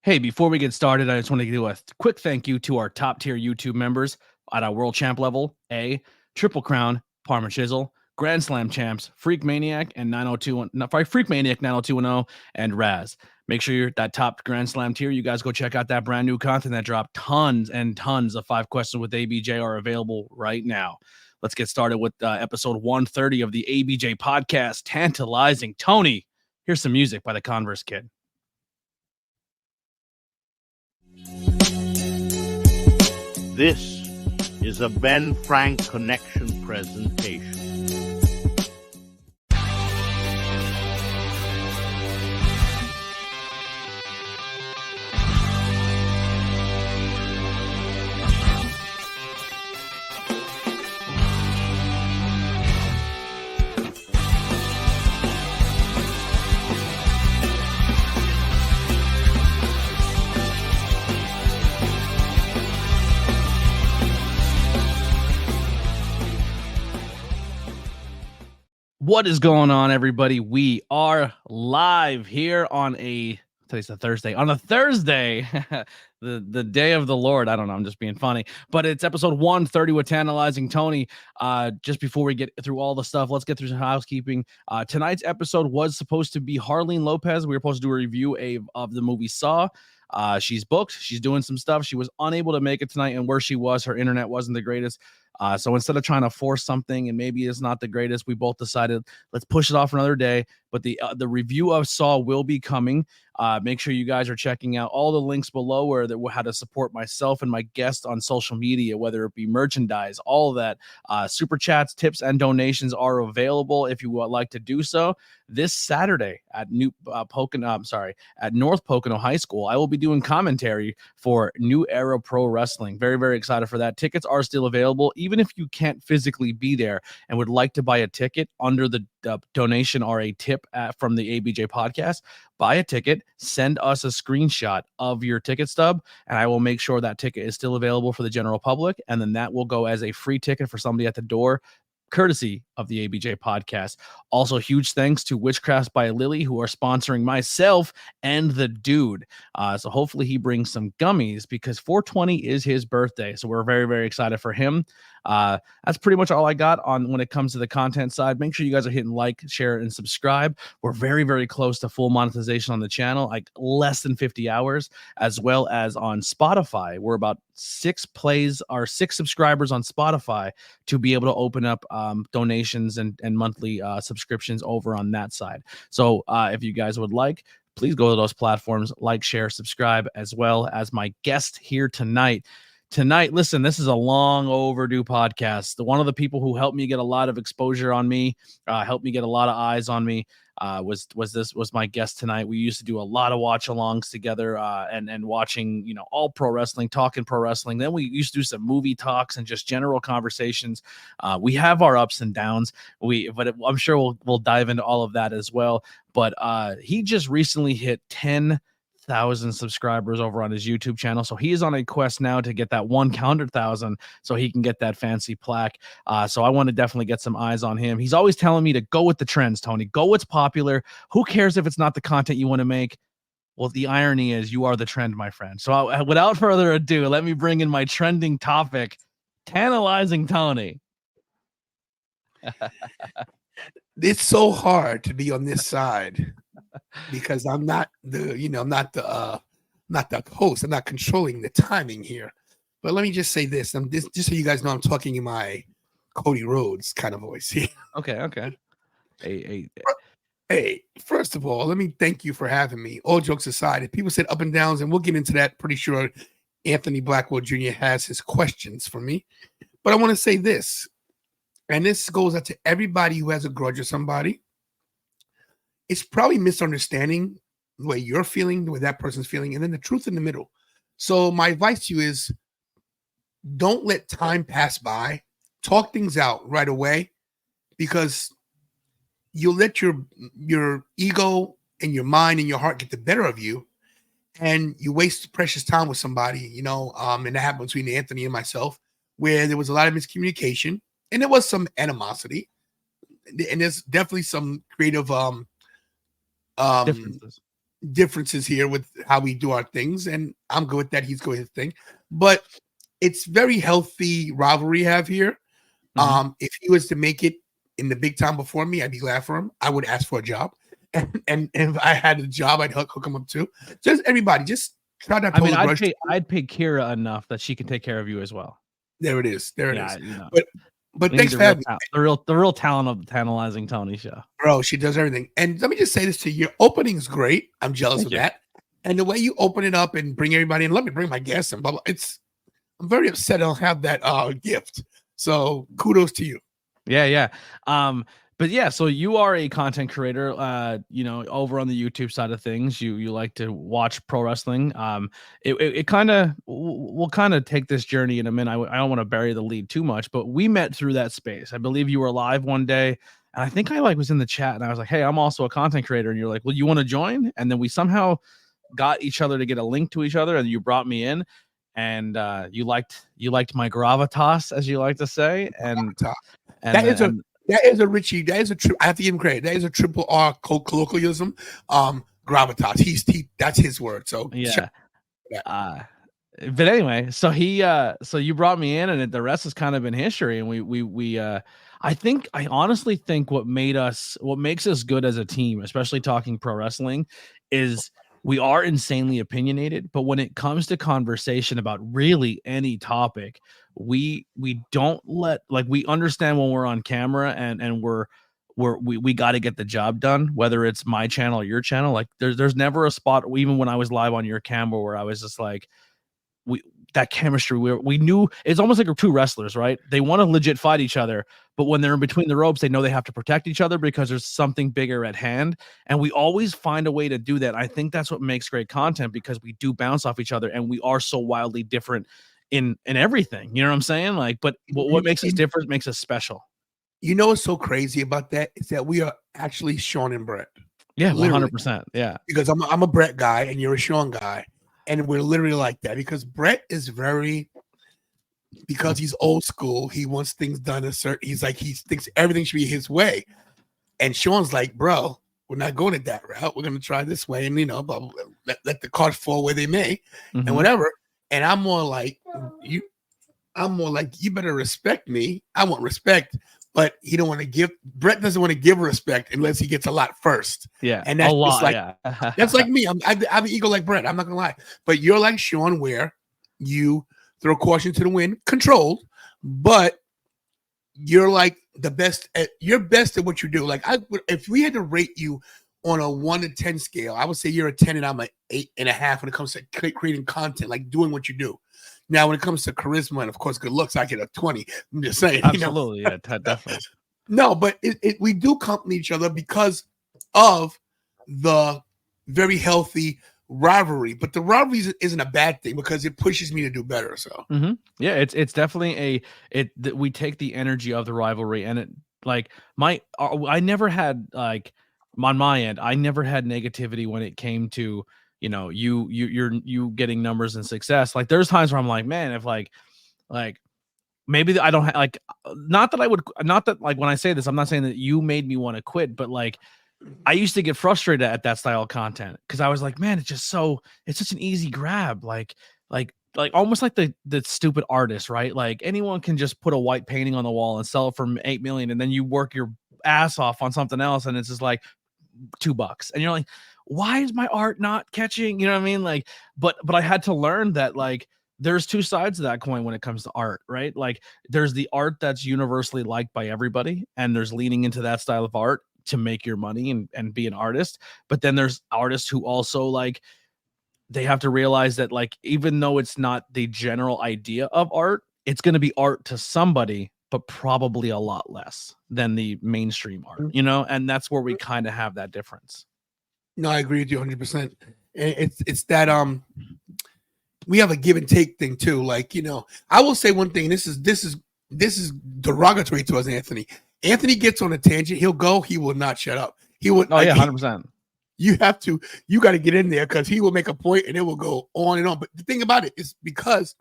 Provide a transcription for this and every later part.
Hey, before we get started, I just want to do a quick thank you to our top tier YouTube members at our World Champ level: A, Triple Crown, Parma Chisel, Grand Slam Champs, Freak Maniac, and 902, Freak Maniac 90210, and Raz. Make sure you're that top Grand Slam tier. You guys go check out that brand new content that dropped. Tons and tons of 5 questions with ABJ are available right now. Let's get started with episode 130 of the ABJ Podcast, Tantalizing. Tony, here's some music by the Converse Kid. This is a Ben Frank Connection presentation. What is going on, everybody? We are live here on today's a Thursday. On a Thursday, the day of the Lord. I don't know. I'm just being funny. But it's episode 130 with Tantalizing Tony. Just before we get through all the stuff, let's get through some housekeeping. Tonight's episode was supposed to be Harleen Lopez. We were supposed to do a review of the movie Saw. She's booked. She's doing some stuff. She was unable to make it tonight, and where she was, her internet wasn't the greatest. So instead of trying to force something and maybe it's not the greatest, we both decided let's push it off for another day. But the review of Saw will be coming. Make sure you guys are checking out all the links below where how to support myself and my guests on social media, whether it be merchandise, all of that. Super chats, tips, and donations are available if you would like to do so. This Saturday at North Pocono High School, I will be doing commentary for New Era Pro Wrestling. Very, very excited for that. Tickets are still available. Even if you can't physically be there and would like to buy a ticket under the donation or a tip from the ABJ podcast, buy a ticket, send us a screenshot of your ticket stub, and I will make sure that ticket is still available for the general public. And then that will go as a free ticket for somebody at the door, courtesy of the ABJ podcast. Also, huge thanks to Witchcrafts by Lily, who are sponsoring myself and the dude. So hopefully he brings some gummies because 420 is his birthday. So we're very, very excited for him. That's pretty much all I got on when it comes to the content side. Make sure you guys are hitting like, share, and subscribe. We're very, very close to full monetization on the channel, like less than 50 hours, as well as on Spotify. We're about 6 subscribers on Spotify to be able to open up donations and monthly subscriptions over on that side. So if you guys would like, please go to those platforms, like, share, subscribe, as well as my guest here tonight. Listen, this is a long overdue podcast. One of the people who helped me get a lot of exposure on me, helped me get a lot of eyes on me, was my guest tonight. We used to do a lot of watch alongs together, and watching, all pro wrestling, talking pro wrestling. Then we used to do some movie talks and just general conversations. We have our ups and downs. I'm sure we'll dive into all of that as well. But he just recently hit 10,000 subscribers over on his YouTube channel. So he is on a quest now to get that 100,000 so he can get that fancy plaque. So I want to definitely get some eyes on him. He's always telling me to go with the trends, Tony. Go what's popular. Who cares if it's not the content you want to make? Well, the irony is you are the trend, my friend. So without further ado, let me bring in my trending topic, Tantalizing Tony. It's so hard to be on this side because I'm not the host. I'm not controlling the timing here. But let me just say this. Just so you guys know, I'm talking in my Cody Rhodes kind of voice here. Okay. Hey, first of all, let me thank you for having me. All jokes aside, if people said up and downs, and we'll get into that, pretty sure Anthony Blackwell Jr. has his questions for me. But I want to say this, and this goes out to everybody who has a grudge or somebody. It's probably misunderstanding the way you're feeling, the way that person's feeling, and then the truth in the middle. So my advice to you is don't let time pass by. Talk things out right away, because you'll let your ego and your mind and your heart get the better of you, and you waste precious time with somebody, and that happened between Anthony and myself, where there was a lot of miscommunication and there was some animosity, and there's definitely some creative differences. differences here with how we do our things, and I'm good with that. He's good with his thing, but it's very healthy rivalry we have here. If he was to make it in the big time before me, I'd be glad for him. I would ask for a job, and if I had a job, I'd hook him up too. Just everybody, just try not. I'd pay Kira enough that she can take care of you as well. There it is. There it is. You know. But thanks for having me. The real talent of the Tantalizing Tony show. Bro, she does everything. And let me just say this to you. Your opening's great. I'm jealous of that. And the way you open it up and bring everybody in, let me bring my guests and blah, blah. I'm very upset I don't have that gift. So kudos to you. Yeah. But yeah, so you are a content creator, over on the YouTube side of things. You like to watch pro wrestling. It kind of, we'll kind of take this journey in a minute. I don't want to bury the lead too much, but we met through that space. I believe you were live one day, and I think I was in the chat, and I was like, hey, I'm also a content creator. And you're like, well, you want to join? And then we somehow got each other to get a link to each other, and you brought me in, and you liked my gravitas, as you like to say. And that is a Richie. That is a true. I have to give him credit. That is a triple R colloquialism. Gravitas. That's his word. So yeah. But anyway, so you brought me in, and the rest has kind of been history. And I honestly think what makes us good as a team, especially talking pro wrestling, is we are insanely opinionated. But when it comes to conversation about really any topic, we don't we understand when we're on camera and we got to get the job done, whether it's my channel or your channel. Like there's never a spot, even when I was live on your camera, where I was just like, that chemistry, we knew. It's almost like we're two wrestlers, right? They want to legit fight each other, but when they're in between the ropes, they know they have to protect each other because there's something bigger at hand. And we always find a way to do that. I think that's what makes great content, because we do bounce off each other, and we are so wildly different in everything. You know what I'm saying? Like, but what makes us different makes us special. You know what's so crazy about that is that we are actually Sean and Brett. Yeah, 100%. Yeah, because I'm a Brett guy and you're a Sean guy, and we're literally like that. Because Brett is because he's old school. He wants things done he thinks everything should be his way, and Sean's like, bro, we're not going at that route. We're going to try this way, and blah, blah, blah, let the cards fall where they may, and whatever. And I'm more like you better respect me. I want respect, but Brett doesn't want to give respect unless he gets a lot first. Yeah. And that's a lot, that's like me. I have an ego like Brett. I'm not gonna lie. But you're like Sean, where you throw caution to the wind, controlled, but you're like you're best at what you do. Like if we had to rate you on a 1 to 10 scale, I would say you're a 10 and I'm an 8.5 when it comes to creating content, like doing what you do. Now, when it comes to charisma and, of course, good looks, I get a 20. I'm just saying. Absolutely. Yeah, definitely. No, but we do complement each other because of the very healthy rivalry. But the rivalry isn't a bad thing because it pushes me to do better. So, yeah, it's definitely we take the energy of the rivalry, and it I never had on my end, I never had negativity when it came to, you getting numbers and success. Like there's times where I'm like, man, if like maybe I don't not that when I say this, I'm not saying that you made me want to quit, but like I used to get frustrated at that style of content because I was like, man, it's such an easy grab. Like almost like the stupid artist, right? Like anyone can just put a white painting on the wall and sell it for $8 million. And then you work your ass off on something else. And it's just like $2. And you're like, why is my art not catching? You know what I mean? Like, but I had to learn that like there's two sides of that coin when it comes to art, right? Like there's the art that's universally liked by everybody, and there's leaning into that style of art to make your money and be an artist. But then there's artists who also like they have to realize that like even though it's not the general idea of art, it's going to be art to somebody, but probably a lot less than the mainstream art, and that's where we kind of have that difference. No, I agree with you 100%. It's that we have a give and take thing too. Like, I will say one thing. This is derogatory to us, Anthony. Anthony gets on a tangent. He will not shut up. He would. Oh yeah, 100%. You got to get in there because he will make a point and it will go on and on. But the thing about it is because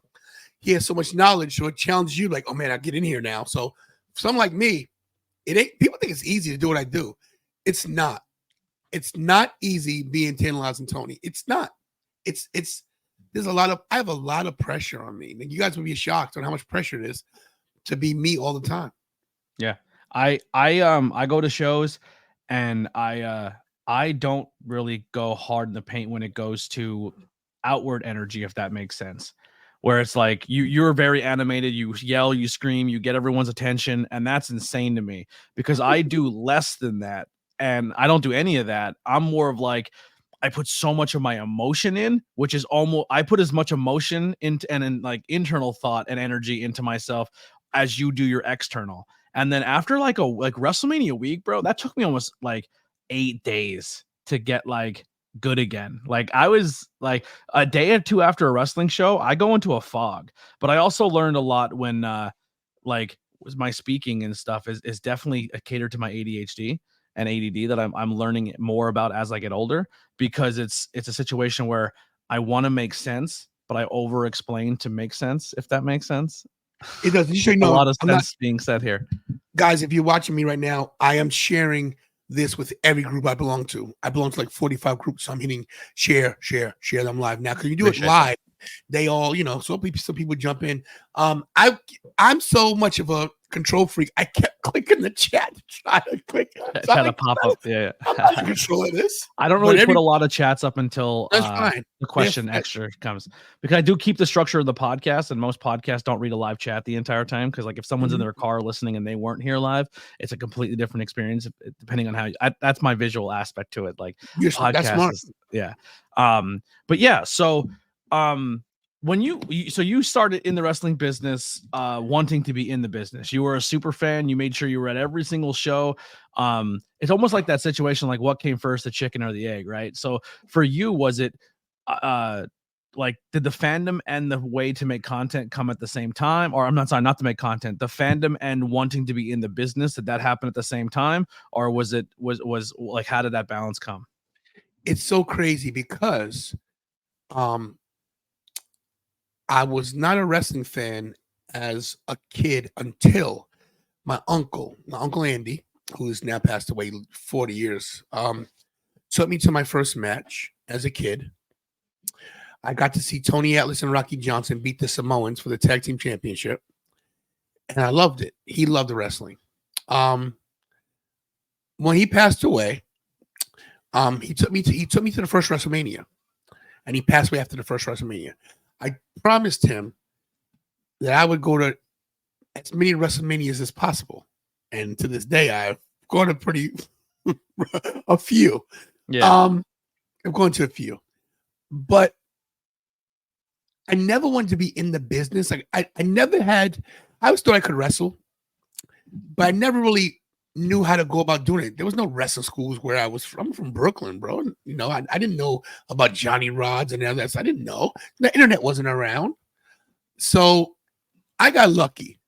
he has so much knowledge, so it challenges you like, oh man, I get in here now. So someone like me, it ain't, people think it's easy to do what I do. It's not. It's not easy being Tantalizing Tony. It's not. It's I have a lot of pressure on me. Like, you guys would be shocked on how much pressure it is to be me all the time. Yeah. I go to shows and I don't really go hard in the paint when it goes to outward energy, if that makes sense. Where it's like you're very animated, you yell, you scream, you get everyone's attention, and that's insane to me because I do less than that and I don't do any of that. I'm more of like I put so much of my emotion in, which is almost I put as much emotion into and like internal thought and energy into myself as you do your external. And then after like WrestleMania week, bro, that took me almost like 8 days to get like good again. Like I was like a day or two after a wrestling show, I go into a fog. But I also learned a lot when like was my speaking and stuff is definitely catered to my ADHD and ADD that I'm learning more about as I get older, because it's a situation where I want to make sense, but I over explain to make sense, if that makes sense. It does. You should A know lot of sense being said here. Guys, if you're watching me right now, I am sharing this with every group I belong to. I belong to like 45 groups, so I'm hitting share them live now. Because you do it live, they all, some people jump in. I'm so much of a control freak. I kept clicking the chat to try to pop up. Yeah. I'm not in control of this. I don't really put a lot of chats up until the question extra comes, because I do keep the structure of the podcast, and most podcasts don't read a live chat the entire time, because like if someone's in their car listening and they weren't here live, it's a completely different experience depending on how that's my visual aspect to it. Like podcast but yeah, so when you started in the wrestling business, wanting to be in the business, you were a super fan. You made sure you were at every single show. It's almost like that situation, like what came first, the chicken or the egg, right? So for you, was it like did the fandom and the way to make content come at the same time? Or not to make content, the fandom and wanting to be in the business, did that happen at the same time? Or was like, how did that balance come? It's so crazy because I was not a wrestling fan as a kid until my uncle Andy, who is now passed away 40 years, took me to my first match as a kid. I got to see Tony Atlas and Rocky Johnson beat the Samoans for the tag team championship, and I loved it. He loved the wrestling. When he passed away, he took me to the first WrestleMania, and he passed away after the first WrestleMania. I promised him that I would go to as many WrestleManias as possible. And to this day, I've gone to a few. Yeah. I've gone to a few. But I never wanted to be in the business. Like I always thought I could wrestle, but I never really knew how to go about doing it. There was no wrestling schools where I'm from Brooklyn, bro. I didn't know about Johnny Rods and all that. I didn't know. The internet wasn't around. So I got lucky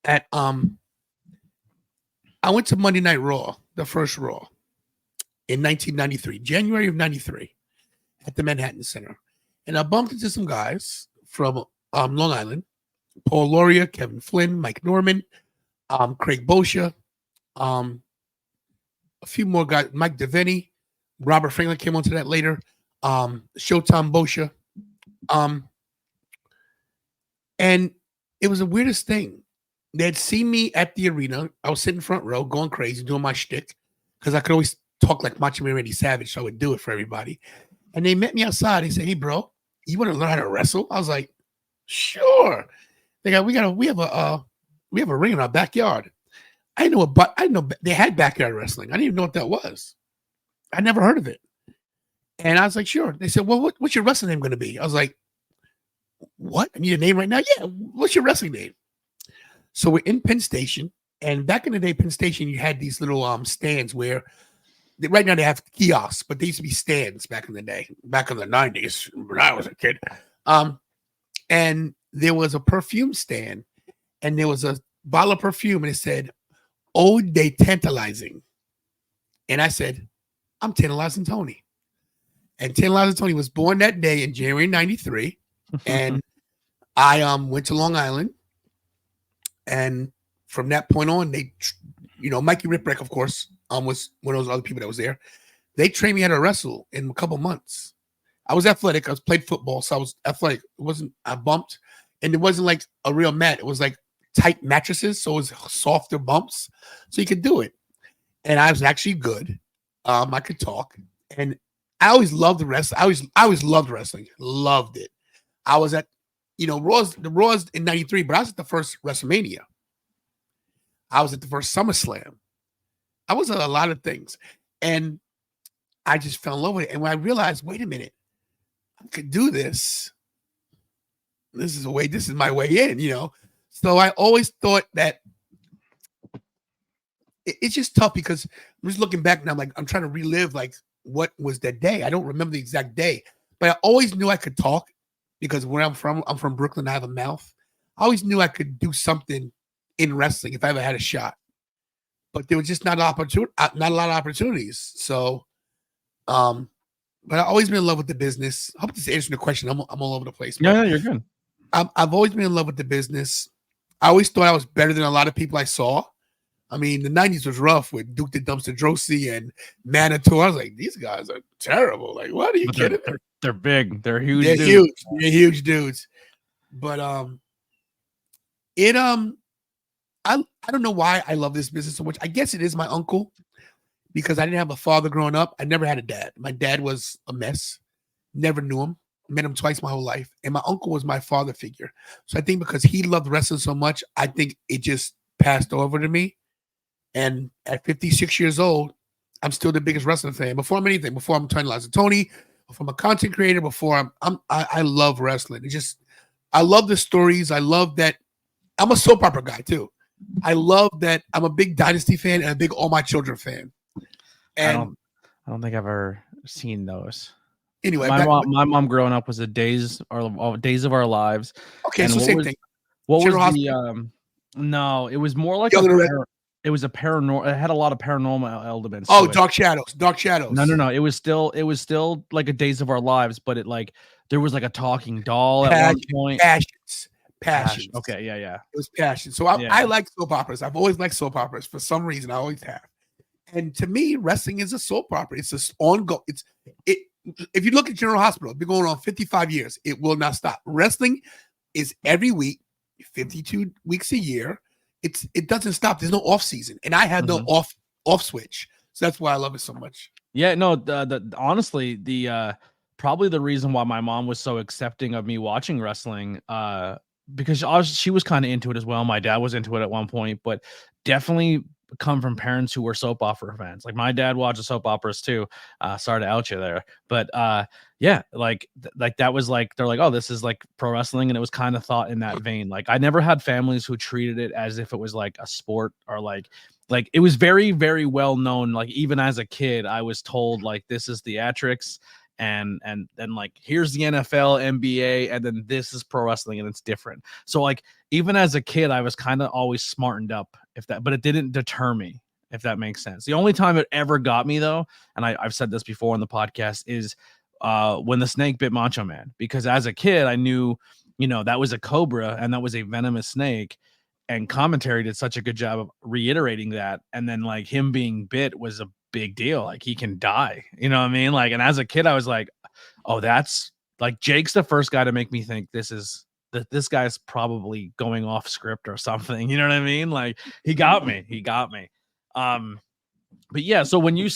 at I went to Monday Night Raw, the first Raw, in 1993, January of 93, at the Manhattan Center. And I bumped into some guys from Long Island, Paul Loria, Kevin Flynn, Mike Norman, Craig Boscia, a few more guys, Mike Devaney, Robert Franklin came onto that later, Showtime Boscia. And it was the weirdest thing. They'd see me at the arena. I was sitting front row, going crazy, doing my shtick, because I could always talk like Macho Man Randy Savage, so I would do it for everybody. And they met me outside. They said, "Hey, bro, you want to learn how to wrestle?" I was like, "Sure." We have a ring in our backyard. I didn't know they had backyard wrestling. I didn't even know what that was. I never heard of it. And I was like, "Sure." They said, "Well, what's your wrestling name going to be?" I was like, "What? I need a name right now?" "Yeah, what's your wrestling name?" So we're in Penn Station, and back in the day, Penn Station, you had these little stands where right now they have kiosks, but they used to be stands back in the day, back in the 90s when I was a kid. And there was a perfume stand, and there was a bottle of perfume, and it said, "Ode de Tantalizing." And I said, "I'm Tantalizing Tony." And Tantalizing Tony was born that day in January 93. And I went to Long Island. And from that point on, they, Mikey Ripwreck, of course, was one of those other people that was there. They trained me how to wrestle in a couple months. I was athletic. I played football, so I was athletic. I bumped, and it wasn't like a real mat. It was like tight mattresses, so it was softer bumps, so you could do it. And I was actually good. I could talk, and I always loved the wrestling. I always loved wrestling. Loved it. I was at, Raw's in '93, but I was at the first WrestleMania. I was at the first SummerSlam. I was at a lot of things, and I just fell in love with it. And when I realized, wait a minute, I could do this. This is my way in, So I always thought that it's just tough because I'm just looking back now. I'm trying to relive what was that day. I don't remember the exact day, but I always knew I could talk because where I'm from Brooklyn. I have a mouth. I always knew I could do something in wrestling if I ever had a shot, but there was just not a lot of opportunities. So, but I've always been in love with the business. I hope this is answering the question. I'm all over the place. Yeah, you're good. I've always been in love with the business. I always thought I was better than a lot of people I saw. I mean, the 90s was rough with Duke the Dumpster Drosy and Manitou. I was like, these guys are terrible. Like, what are you kidding? They're big. They're huge. They're dudes. huge. They're huge dudes. But I don't know why I love this business so much. I guess it is my uncle because I didn't have a father growing up. I never had a dad. My dad was a mess. Never knew him. Met him twice my whole life. And my uncle was my father figure. So I think because he loved wrestling so much, I think it just passed over to me. And at 56 years old, I'm still the biggest wrestling fan. Before I'm anything, before I'm Tantalizing Tony, before I'm a content creator, before I love wrestling. I love the stories. I love that I'm a soap opera guy too. I love that I'm a big Dynasty fan and a big All My Children fan. And I don't think I've ever seen those. Anyway, my mom growing up was the Days of Our Lives. Okay, and so same thing. What was the no, it was more like it was a paranormal. It had a lot of paranormal elements. Oh, Dark Shadows. No. It was still like a Days of Our Lives, but there was like a talking doll at one point. Passions. Okay, yeah. It was passion. So I like soap operas. I've always liked soap operas for some reason. I always have. And to me, wrestling is a soap opera. It's just ongoing. If you look at General Hospital, it's been going on 55 years. It will not stop. Wrestling is every week, 52 weeks a year. It doesn't stop. There's no off season, and I had no off switch. So that's why I love it so much. Yeah, no. Honestly, probably the reason why my mom was so accepting of me watching wrestling, because she was kind of into it as well. My dad was into it at one point, but definitely come from parents who were soap opera fans. Like my dad watched soap operas too. Sorry to out you there, but yeah, like that was like they're like, oh, this is like pro wrestling, and it was kind of thought in that vein. Like I never had families who treated it as if it was like a sport or like it was very, very well known. Like even as a kid, I was told like this is theatrics. And like here's the NFL, NBA, and then this is pro wrestling, and it's different. So like even as a kid, I was kind of always smartened up, but it didn't deter me, if that makes sense. The only time it ever got me though, and I've said this before on the podcast, is when the snake bit Macho Man, because as a kid I knew, that was a cobra and that was a venomous snake, and commentary did such a good job of reiterating that, and then like him being bit was a big deal. Like he can die, you know what I mean? Like, and as a kid I was like, oh, that's like Jake's the first guy to make me think this guy's probably going off script or something, you know what I mean? Like he got me. But yeah, so when you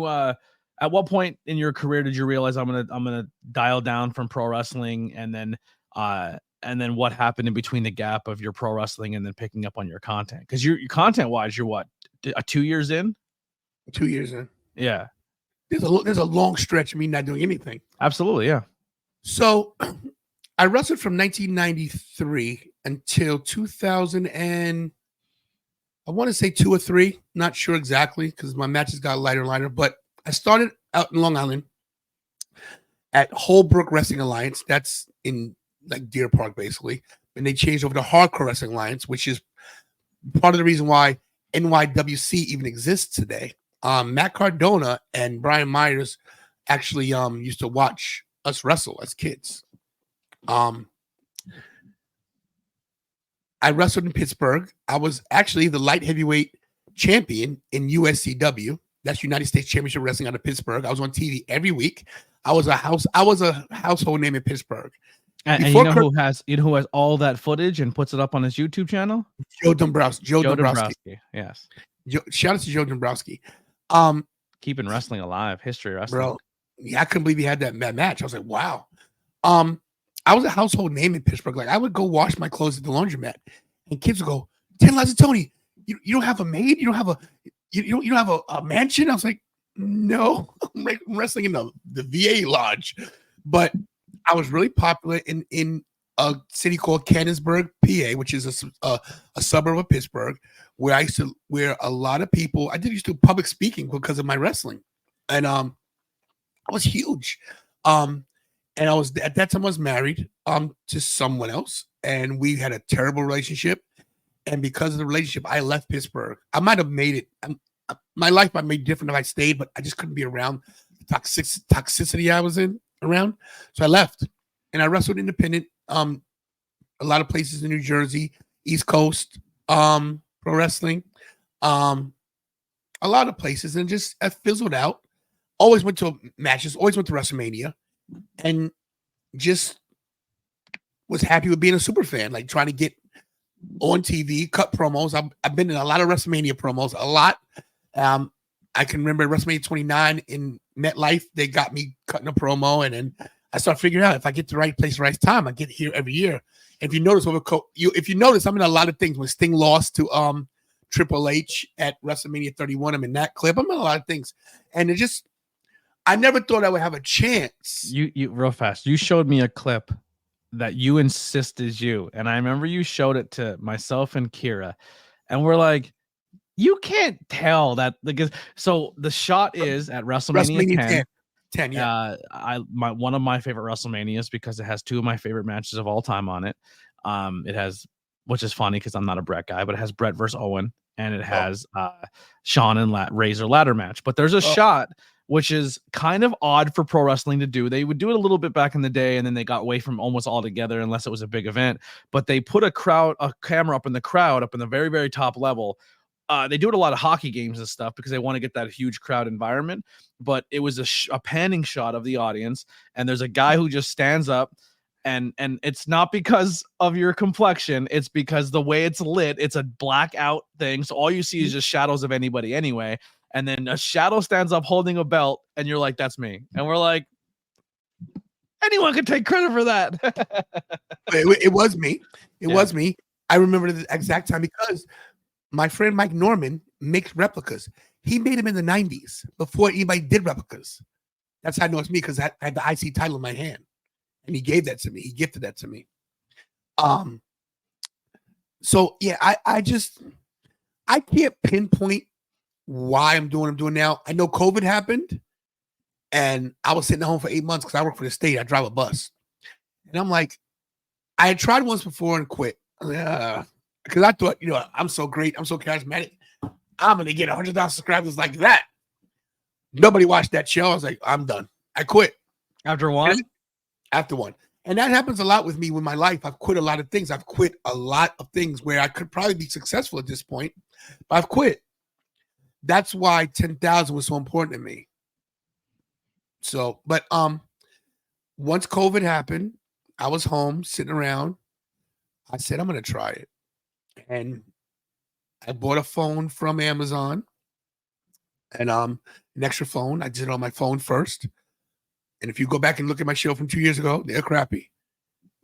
at what point in your career did you realize I'm gonna dial down from pro wrestling, and then what happened in between the gap of your pro wrestling and then picking up on your content? Because your content wise, you're what, 2 years in? 2 years in. Yeah. There's a long stretch of me not doing anything. Absolutely, yeah. So I wrestled from 1993 until 2000 and I want to say 2 or 3. Not sure exactly because my matches got lighter and lighter. But I started out in Long Island at Holbrook Wrestling Alliance. That's in like Deer Park, basically. And they changed over to Hardcore Wrestling Alliance, which is part of the reason why NYWC even exists today. Matt Cardona and Brian Myers actually used to watch us wrestle as kids. I wrestled in Pittsburgh. I was actually the light heavyweight champion in USCW. That's United States Championship Wrestling out of Pittsburgh. I was on TV every week. I was a household name in Pittsburgh. And you know who has all that footage and puts it up on his YouTube channel? Joe Dombrowski. Joe Dombrowski. Yes. Shout out to Joe Dombrowski. Keeping wrestling alive, history wrestling. Bro, yeah, I couldn't believe he had that match. I was like, wow. I was a household name in Pittsburgh. Like, I would go wash my clothes at the laundromat, and kids would go, Tantalizing Tony, you don't have a maid? You don't have a mansion? I was like, no, I'm wrestling in the VA lodge. But I was really popular in a city called Cannonsburg, PA, which is a suburb of Pittsburgh, where a lot of people, I used to do public speaking because of my wrestling. And I was huge. And I was, at that time, I was married to someone else, and we had a terrible relationship. And because of the relationship, I left Pittsburgh. I might have made it. My life might have made different if I stayed, but I just couldn't be around the toxicity I was around. So I left, and I wrestled independent. A lot of places in New Jersey, East Coast, pro wrestling, a lot of places, and just I fizzled out. Always went to matches. Always went to WrestleMania. And just was happy with being a super fan, like trying to get on TV, cut promos. I've been in a lot of WrestleMania promos, a lot. I can remember WrestleMania 29 in MetLife. They got me cutting a promo, and then I started figuring out if I get to the right place, right time, I get here every year. And if you notice, I'm in a lot of things. When Sting lost to Triple H at WrestleMania 31, I'm in that clip. I'm in a lot of things, and it just. I never thought I would have a chance. You real fast. You showed me a clip that you insist is you, and I remember you showed it to myself and Kira, and we're like, you can't tell that because so the shot is at WrestleMania 10. Yeah. One of my favorite WrestleManias because it has two of my favorite matches of all time on it. It has, which is funny because I'm not a Brett guy, but it has Brett versus Owen, and it has Shawn and Razor ladder match. But there's a shot which is kind of odd for pro wrestling to do. They would do it a little bit back in the day, and then they got away from almost altogether unless it was a big event. But they put a camera up in the crowd, up in the very, very top level. They do it a lot of hockey games and stuff because they want to get that huge crowd environment. But it was a panning shot of the audience, and there's a guy who just stands up, and it's not because of your complexion. It's because the way it's lit, it's a blackout thing. So all you see is just shadows of anybody anyway. And then a shadow stands up holding a belt, and you're like, that's me. And we're like, anyone could take credit for that. It was me. It was me. I remember the exact time because my friend Mike Norman makes replicas. He made them in the 90s before anybody did replicas. That's how I know it's me, because I had the IC title in my hand. And he gave that to me. He gifted that to me. So, yeah, I can't pinpoint why I'm doing what I'm doing now. I know COVID happened, and I was sitting at home for 8 months because I work for the state. I drive a bus. And I'm like, I had tried once before and quit. Because I thought, I'm so great. I'm so charismatic. I'm going to get 100,000 subscribers like that. Nobody watched that show. I was like, I'm done. I quit. After one? After one. And that happens a lot with me with my life. I've quit a lot of things. I've quit a lot of things where I could probably be successful at this point, but I've quit. That's why 10,000 was so important to me. So, but once COVID happened, I was home sitting around. I said, I'm going to try it. And I bought a phone from Amazon and an extra phone. I did it on my phone first. And if you go back and look at my show from 2 years ago, they're crappy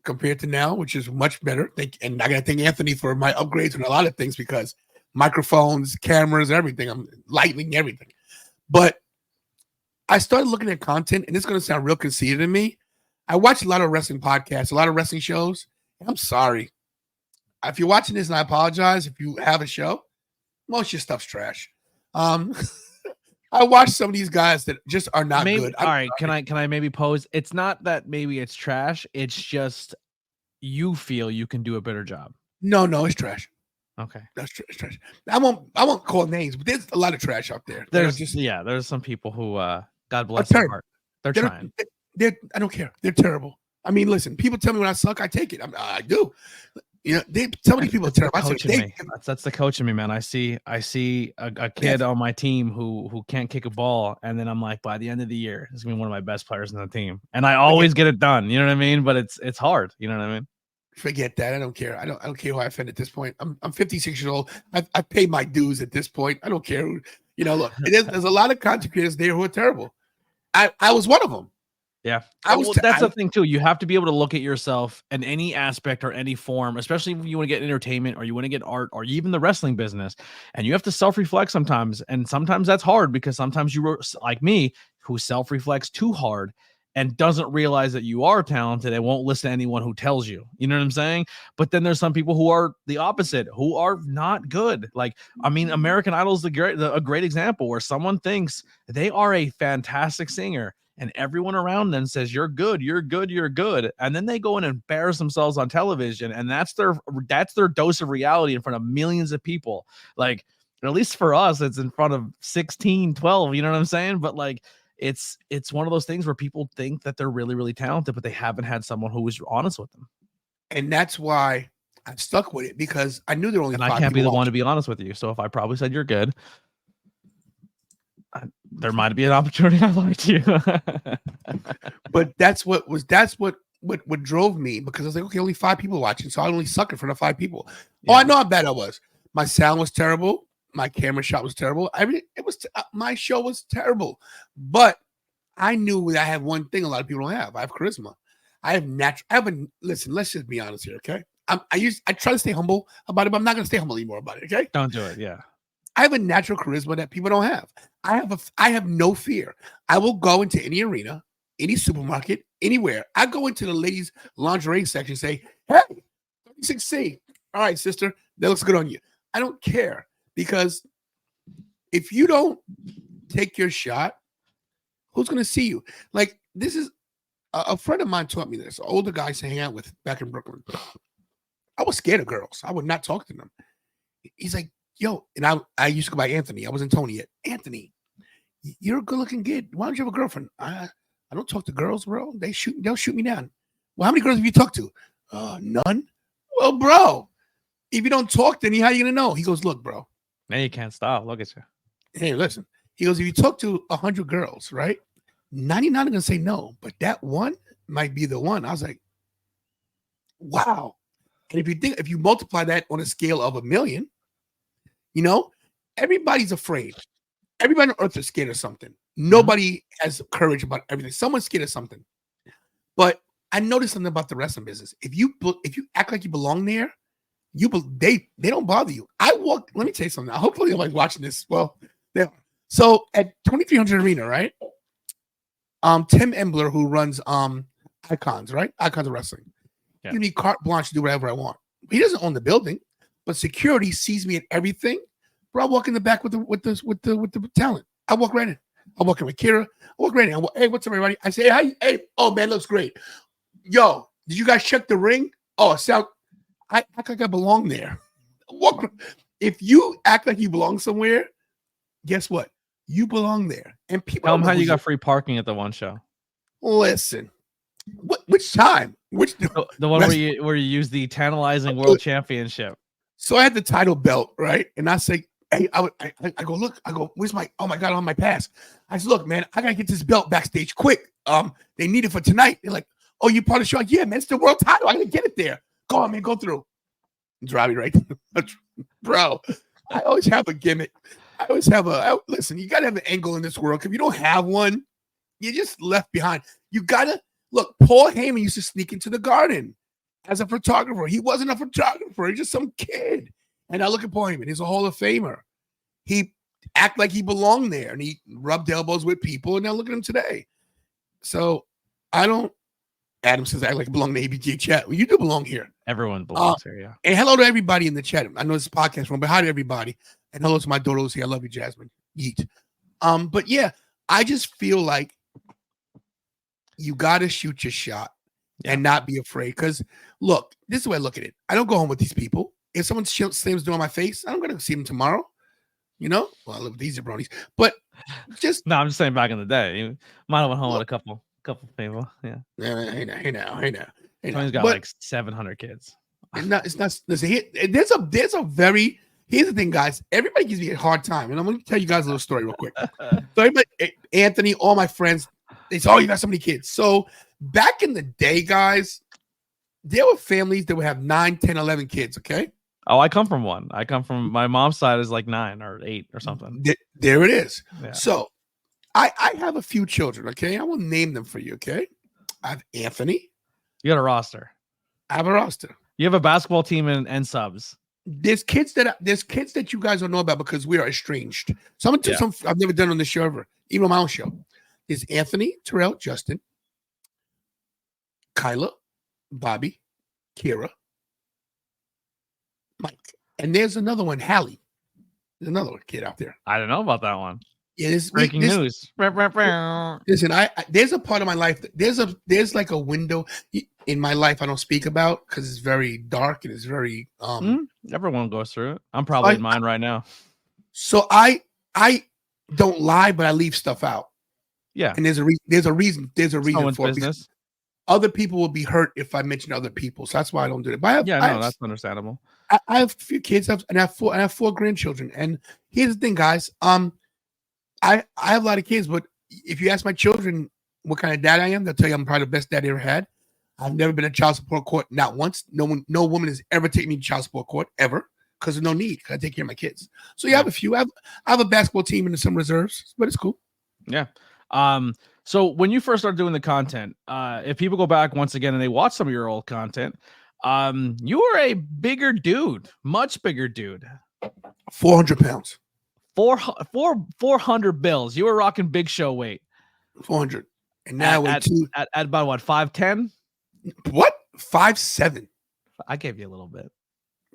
compared to now, which is much better. And I got to thank Anthony for my upgrades on a lot of things because microphones, cameras, everything. I'm lightning, everything. But I started looking at content, and it's going to sound real conceited to me. I watch a lot of wrestling podcasts, a lot of wrestling shows. I'm sorry. If you're watching this, and I apologize if you have a show, most of your stuff's trash. I watch some of these guys that just are not good. All right, can I maybe pose? It's not that maybe it's trash. It's just you feel you can do a better job. No, it's trash. Okay, that's trash. I won't call names, but there's a lot of trash out there. There's some people who God bless their heart. They're trying. I don't care. They're terrible. I mean, listen, people tell me when I suck, I take it. I do. You know, so many people are terrible. That's the coach in me, man. I see a kid on my team who can't kick a ball, and then I'm like, by the end of the year, he's gonna be one of my best players in the team, and I always get it done. You know what I mean? But it's hard. You know what I mean? Forget that. I don't care. I don't care who I offend at this point. I'm 56 years old. I've paid my dues at this point. I don't care who. You know, look, there's a lot of content creators there who are terrible. I was one of them. Yeah, that's the thing too. You have to be able to look at yourself in any aspect or any form, especially if you want to get entertainment or you want to get art or even the wrestling business, and you have to self-reflect sometimes. And sometimes that's hard because sometimes you were like me, who self-reflects too hard and doesn't realize that you are talented and won't listen to anyone who tells you. You know what I'm saying? But then there's some people who are the opposite, who are not good. Like, I mean, American Idol is a great example where someone thinks they are a fantastic singer. And everyone around them says, you're good, you're good, you're good. And then they go and embarrass themselves on television. And that's their dose of reality in front of millions of people. Like, at least for us, it's in front of 16, 12, you know what I'm saying? But like, it's one of those things where people think that they're really, really talented, but they haven't had someone who was honest with them. And that's why I'm stuck with it, because I knew there were only 5 people. And I can't be the one to be honest with you. So if I probably said you're good, there might be an opportunity I liked you. But that's what drove me, because I was like, okay, only 5 people watching, so I only suck in front of 5 people. Yeah. Oh, I know how bad I was. My sound was terrible. My camera shot was terrible. My show was terrible. But I knew that I have one thing a lot of people don't have. I have charisma. Listen, let's just be honest here, okay? I try to stay humble about it, but I'm not going to stay humble anymore about it, okay? Don't do it, yeah. I have a natural charisma that people don't have. I have no fear. I will go into any arena, any supermarket, anywhere. I go into the ladies' lingerie section and say, hey, 36C. All right, sister, that looks good on you. I don't care, because if you don't take your shot, who's going to see you? Like, this is a friend of mine taught me this, an older guy to hang out with back in Brooklyn. I was scared of girls. I would not talk to them. He's like, yo, and I used to go by Anthony. I wasn't Tony yet. Anthony, you're a good-looking kid. Why don't you have a girlfriend? I don't talk to girls, bro. They'll shoot me down. Well, how many girls have you talked to? None. Well, bro, if you don't talk to any, how are you gonna know? He goes, look, bro. Now you can't stop. Look at you. Hey, listen. He goes, if you talk to 100 girls, right? 99 are gonna say no, but that one might be the one. I was like, wow. And if you multiply that on a scale of 1 million, you know, everybody's afraid. Everybody on earth is scared of something. Nobody has courage about everything. Someone's scared of something. But I noticed something about the wrestling business. If you act like you belong there, they don't bother you. Let me tell you something. Hopefully, nobody's watching this. Well, yeah. So at 2300 Arena, right? Tim Embler, who runs Icons, right? Icons of Wrestling. Yeah. Give me carte blanche to do whatever I want. He doesn't own the building, but security sees me at everything. Bro, I walk in the back with the talent. I walk right in. I walk in with Kira. I walk right in. Hey, what's up, everybody? I say, hey, oh man, looks great. Yo, did you guys check the ring? Oh, I act like I belong there. If you act like you belong somewhere, guess what? You belong there. And people tell them how you got free parking at the one show. Listen, which time? The one where you use the Tantalizing World Championship. So I had the title belt, right? And I say, hey, I go, look, where's oh my God, on my pass. I said, look, man, I gotta get this belt backstage quick. They need it for tonight. They're like, oh, you part of the show? Yeah, man, it's the world title. I gotta get it there. Go on, man, go through. Drive me right through. Bro, I always have a gimmick. I always have listen, you gotta have an angle in this world. If you don't have one, you're just left behind. You gotta look, Paul Heyman used to sneak into the Garden as a photographer. He wasn't a photographer. He's just some kid. And I look at Paul Heyman. He's a Hall of Famer. He act like he belonged there, and he rubbed elbows with people. And now look at him today. So I don't. Adam says I act like I belong to ABJ chat. Well, you do belong here. Everyone belongs here, yeah. And hello to everybody in the chat. I know this is a podcast room, but hi to everybody. And hello to my daughter Lucy. I love you, Jasmine. Yeet. But yeah, I just feel like you gotta shoot your shot and not be afraid. Because look, this is the way I look at it. I don't go home with these people. If someone slams door on my face, I'm gonna see them tomorrow. You know, well, I live with these jabronis. But just no, I'm just saying back in the day, you might have went home with a couple people. Yeah. Hey now. Tony's got like 700 kids. It's not. Listen, there's a very. Here's the thing, guys. Everybody gives me a hard time, and I'm going to tell you guys a little story real quick. So, everybody, Anthony, all my friends, they say, "Oh, you got so many kids." So, back in the day, guys, there were families that would have 9, 10, 11 kids. Okay. Oh, I come from one. I come from my mom's side is like 9 or 8 or something. There it is. Yeah. So, I have a few children. Okay, I will name them for you. Okay, I have Anthony. You got a roster. I have a roster. You have a basketball team and subs. There's kids that you guys don't know about because we are estranged. Some I've never done on this show ever, even on my own show. There's Anthony, Terrell, Justin, Kyla, Bobby, Kira, Mike, and there's another one, Hallie. There's another kid out there. I don't know about that one. Yeah, Breaking news. Listen, there's a part of my life. There's like a window in my life I don't speak about because it's very dark and it's very Everyone goes through it. I'm probably in mine right now. So I don't lie, but I leave stuff out. Yeah, and there's a reason for it. Business. Other people will be hurt if I mention other people, so that's why I don't do it. But that's understandable. I have a few kids, and I have 4 grandchildren. And here's the thing, guys. I have a lot of kids, but if you ask my children what kind of dad I am, they'll tell you I'm probably the best dad they ever had. I've never been in child support court, not once. No woman has ever taken me to child support court ever because there's no need. I take care of my kids. So I have a few. I have a basketball team and some reserves, but it's cool. Yeah. So when you first started doing the content, if people go back once again and they watch some of your old content, you were a bigger dude, much bigger dude. 400 pounds. 400 bills. You were rocking Big Show weight. 400. And now at about what, 5'10"? What? 5'7". I gave you a little bit.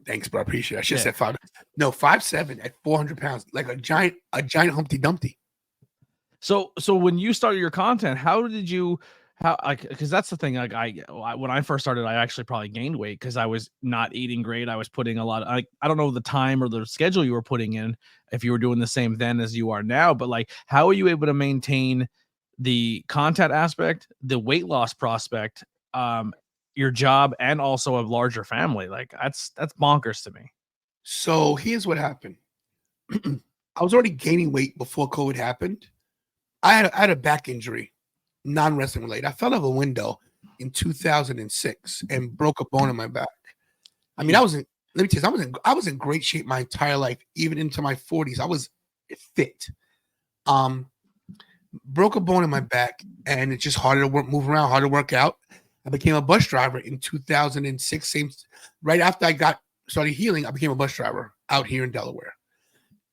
Thanks, bro. I appreciate it. I should have said 5. No, 5'7" at 400 pounds, like a giant Humpty Dumpty. So when you started your content, because that's the thing. Like when I first started, I actually probably gained weight because I was not eating great. I was putting a lot of, I don't know the time or the schedule you were putting in, if you were doing the same then as you are now, but like, how are you able to maintain the content aspect, the weight loss prospect, your job, and also a larger family? Like that's bonkers to me. So here's what happened. I was already gaining weight before COVID happened. I had a back injury, non-wrestling related. I fell out of a window in 2006 and broke a bone in my back. I mean, let me tell you, I was in great shape my entire life, even into my 40s. I was fit. Broke a bone in my back, and it's just harder to move around, harder to work out. I became a bus driver in 2006. Right after I started healing, I became a bus driver out here in Delaware.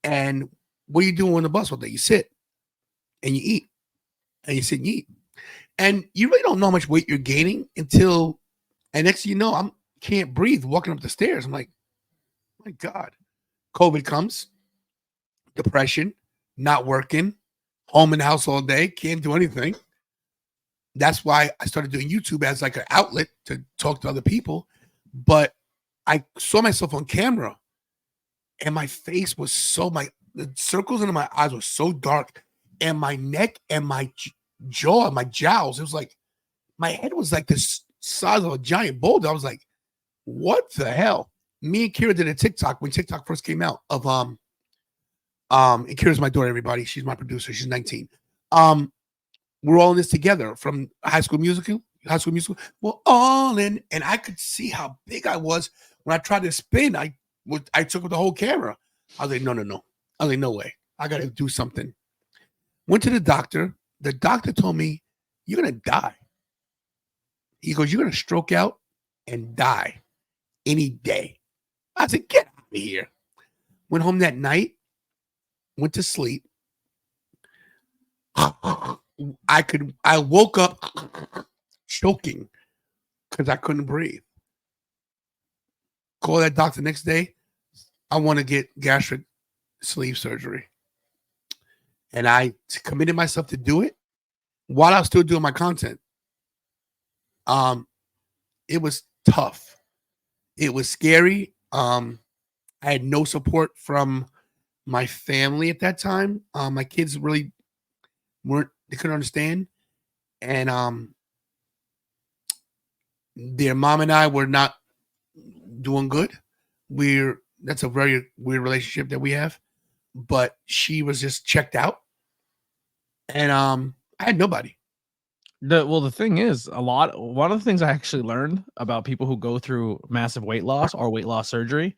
And what do you do on the bus all day? You sit and you eat, and you sit and you eat. And you really don't know how much weight you're gaining and next thing you know, I can't breathe walking up the stairs. I'm like, my God. COVID comes, depression, not working, home in the house all day, can't do anything. That's why I started doing YouTube as like an outlet to talk to other people. But I saw myself on camera and my face was the circles under my eyes were so dark, and my neck and my jaw and my jowls, it was like my head was like this size of a giant boulder. I was like, what the hell? Me and Kira did a TikTok when TikTok first came out of and Kira's my daughter, everybody. She's my producer. She's 19. We're all in this together from High School Musical. We're all in, and I could see how big I was when I tried to spin. I took with the whole camera. I was like, no. I was like, no way. I got to do something. Went to the doctor. The doctor told me, you're going to die. He goes, you're going to stroke out and die any day. I said, get out of here. Went home that night, went to sleep. I woke up choking because I couldn't breathe. Call that doctor next day. I want to get gastric sleeve surgery. And I committed myself to do it while I was still doing my content. It was tough. It was scary. I had no support from my family at that time. My kids really they couldn't understand. And their mom and I were not doing good. That's a very weird relationship that we have. But she was just checked out, and I had nobody. The thing is, one of the things I actually learned about people who go through massive weight loss or weight loss surgery,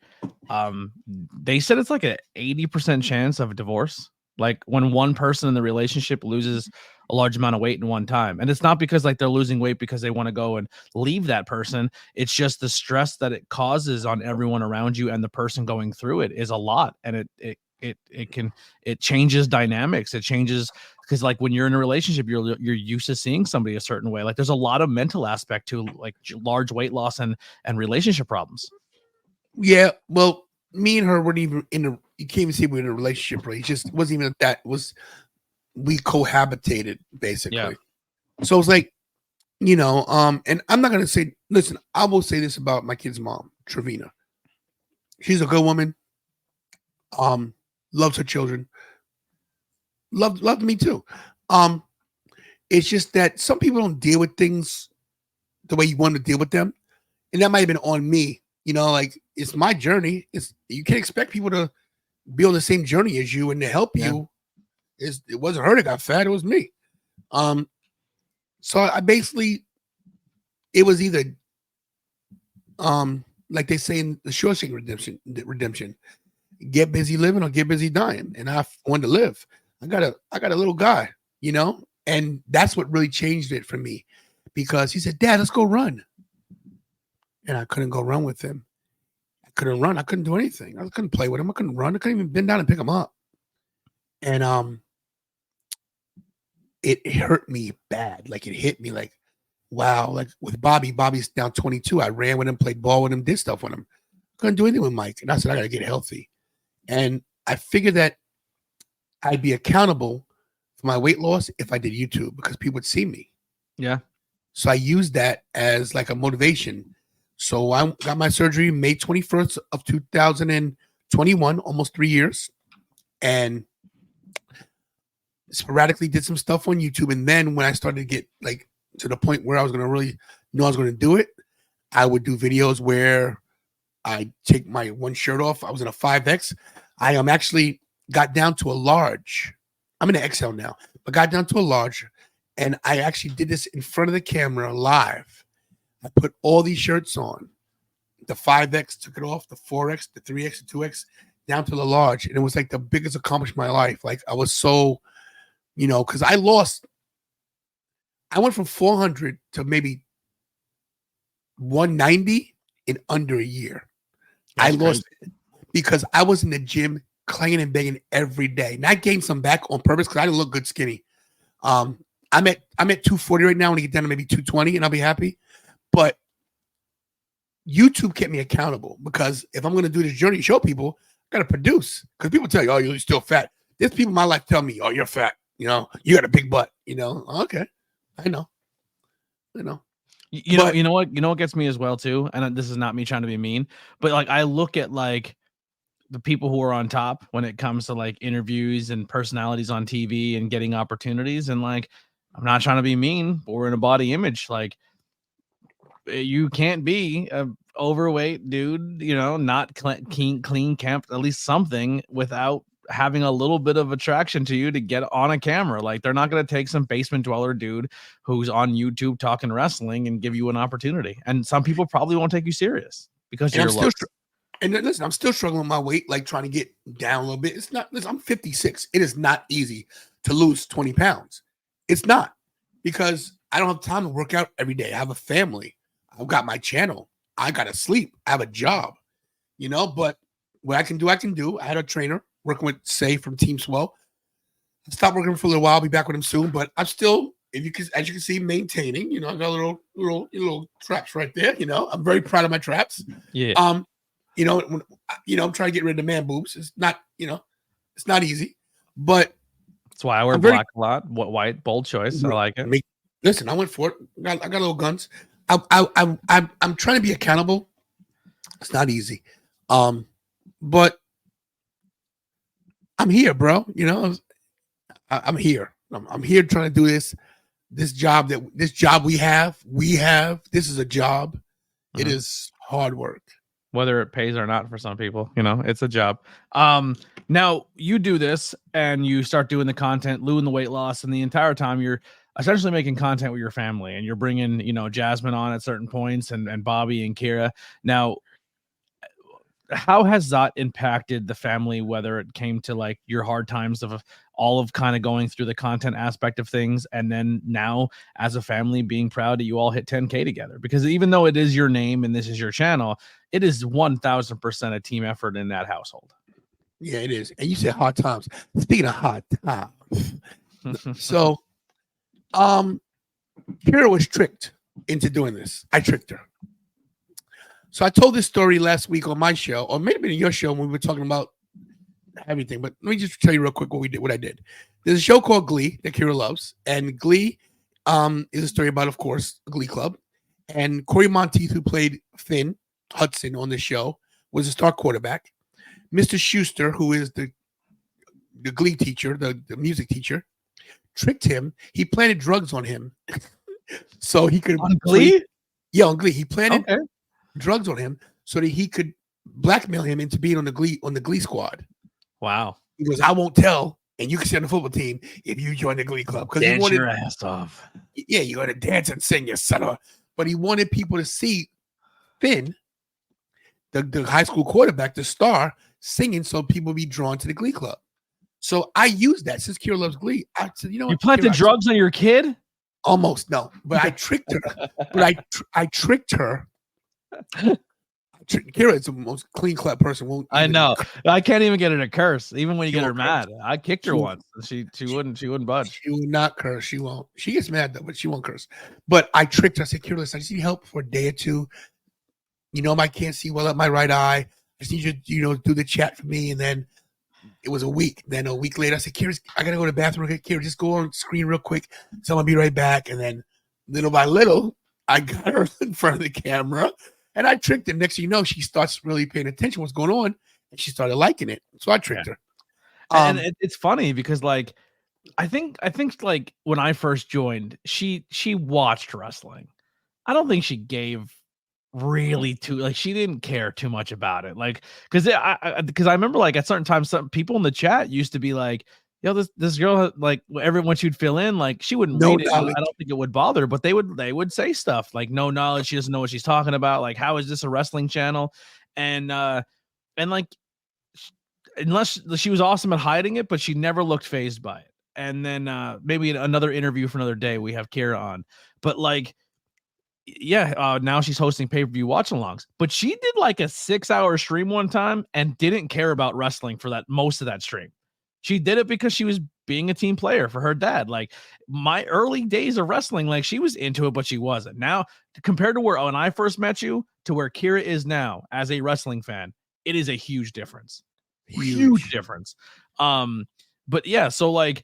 they said it's like a 80% chance of divorce. Like when one person in the relationship loses a large amount of weight in one time. And it's not because like they're losing weight because they want to go and leave that person. It's just the stress that it causes on everyone around you, and the person going through it is a lot. And it changes dynamics. It changes because like when you're in a relationship, you're used to seeing somebody a certain way. Like there's a lot of mental aspect to like large weight loss and relationship problems. Yeah, well, me and her weren't even you can't even see we were in a relationship, right? It just wasn't even that. We cohabitated basically. Yeah. So it was like, and I'm not gonna say. Listen, I will say this about my kid's mom, Trevina. She's a good woman. Loves her children. Loved me too. It's just that some people don't deal with things the way you want to deal with them, and that might have been on me. Like it's my journey. You can't expect people to be on the same journey as you and to help you. It wasn't her that got fat; it was me. So I basically, it was either, like they say in the Shawshank Redemption, get busy living or get busy dying. And I wanted to live. I got a little guy, and that's what really changed it for me, because he said, "Dad, let's go run." And I couldn't go run with him. I couldn't run. I couldn't do anything. I couldn't play with him. I couldn't run. I couldn't even bend down and pick him up. And it hurt me bad. Like it hit me like, wow. Like with Bobby's down 22. I ran with him, played ball with him, did stuff with him. Couldn't do anything with Mike. And I said, I got to get healthy. And I figured that I'd be accountable for my weight loss if I did YouTube, because people would see me. Yeah. So I used that as like a motivation. So I got my surgery May 21st of 2021, almost 3 years. And sporadically did some stuff on YouTube. And then when I started to get like to the point where I was going to really know I was going to do it, I would do videos where I take my one shirt off. I was in a 5X. I actually got down to a large. I'm in an XL now, but got down to a large. And I actually did this in front of the camera live. I put all these shirts on. The 5X, took it off, the 4X, the 3X, the 2X, down to the large. And it was like the biggest accomplishment of my life. Like I was so, because I went from 400 to maybe 190 in under a year. That's I lost it because I was in the gym clanging and banging every day. And I gained some back on purpose because I didn't look good skinny. I'm at 240 right now. I want to get down to maybe 220 and I'll be happy. But YouTube kept me accountable, because if I'm going to do this journey, show people, I got to produce. Because people tell you, oh, you're still fat. There's people in my life tell me, oh, you're fat. You got a big butt. Okay, I know. You know what gets me as well too, and this is not me trying to be mean, but like I look at like the people who are on top when it comes to like interviews and personalities on TV and getting opportunities, and like I'm not trying to be mean, but we're in a body image. Like you can't be a overweight dude, not clean kept, at least something, without having a little bit of attraction to you to get on a camera. Like they're not going to take some basement dweller dude who's on YouTube talking wrestling and give you an opportunity. And some people probably won't take you serious because you're low. And listen, I'm still struggling with my weight, like trying to get down a little bit. It's not, listen, I'm 56. It is not easy to lose 20 pounds. It's not, because I don't have time to work out every day. I have a family. I've got my channel. I got to sleep. I have a job, but what I can do. I had a trainer working with Say from Team Swell. I stopped working for a little while. I'll be back with him soon, but I'm still, as you can see, maintaining. I got little traps right there. I'm very proud of my traps. Yeah. I'm trying to get rid of the man boobs. It's not, it's not easy, but that's why I wear black a lot. White, bold choice. I like it. Listen, I went for it. I got little guns. I'm trying to be accountable. It's not easy. But I'm here, bro. I'm here. I'm here trying to do this job we have. This is a job. It is hard work. whether it pays or not for some people. It's a job. Now you do this and you start doing the content, Lou and the weight loss, and the entire time you're essentially making content with your family, and you're bringing, Jasmine on at certain points, and Bobby and Kira. Now, how has that impacted the family, whether it came to like your hard times of all of kind of going through the content aspect of things, and then now as a family being proud that you all hit 10K together? Because even though it is your name and this is your channel, it is 1000% a team effort in that household. Yeah, it is. And you said hard times. Speaking of hard times, so Kira was tricked into doing this. I tricked her. So I told this story last week on my show, or maybe in your show when we were talking about everything. But let me just tell you real quick what I did. There's a show called Glee that Kira loves, and Glee is a story about, of course, a Glee club. And Corey Monteith, who played Finn Hudson on the show, was a star quarterback. Mr. Schuster, who is the Glee teacher, the music teacher, tricked him. He planted drugs on him so he could on Glee. On Glee, he planted drugs on him so that he could blackmail him into being on the Glee squad. Wow. He goes, I won't tell, and you can stay on the football team if you join the Glee club. Because he wanted your ass off. Yeah, you got to dance and sing, you son of a. But he wanted people to see Finn, the high school quarterback, the star, singing, so people be drawn to the Glee club. So I used that. Since Kira loves Glee, I said, you know what? You planted drugs on your kid? Almost, no. But I tricked her. I tricked her. Kira is the most clean cut person. I know. I can't even get her to curse, even when you get her mad. I kicked her once. She wouldn't budge. She will not curse. She won't. She gets mad though, but she won't curse. But I tricked her. I said, Kira, listen, I just need help for a day or two. I can't see well up my right eye. I just need you to do the chat for me. And then it was a week. Then a week later, I said, Kira, I gotta go to the bathroom. Kira, just go on screen real quick. So I'll be right back. And then little by little, I got her in front of the camera. And I tricked her. Next thing you know, she starts really paying attention to what's going on, and she started liking it. So I tricked her. And it's funny because, like, I think like when I first joined, she watched wrestling. I don't think she gave really she didn't care too much about it. Like, because I remember like at certain times, some people in the chat used to be like, yo, this girl, like everyone she'd fill in, like she wouldn't read it. I don't think it would bother her, but they would say stuff like no knowledge. She doesn't know what she's talking about. Like, how is this a wrestling channel? And like, unless she was awesome at hiding it, but she never looked fazed by it. And then maybe another interview for another day, we have Kira on, but like, now she's hosting pay-per-view watch-alongs, but she did like a 6-hour stream one time and didn't care about wrestling for that most of that stream. She did it because she was being a team player for her dad. Like my early days of wrestling, like she was into it, but she wasn't. Now, compared to when I first met you to where Kira is now as a wrestling fan, it is a huge difference. Huge difference. But yeah, so like,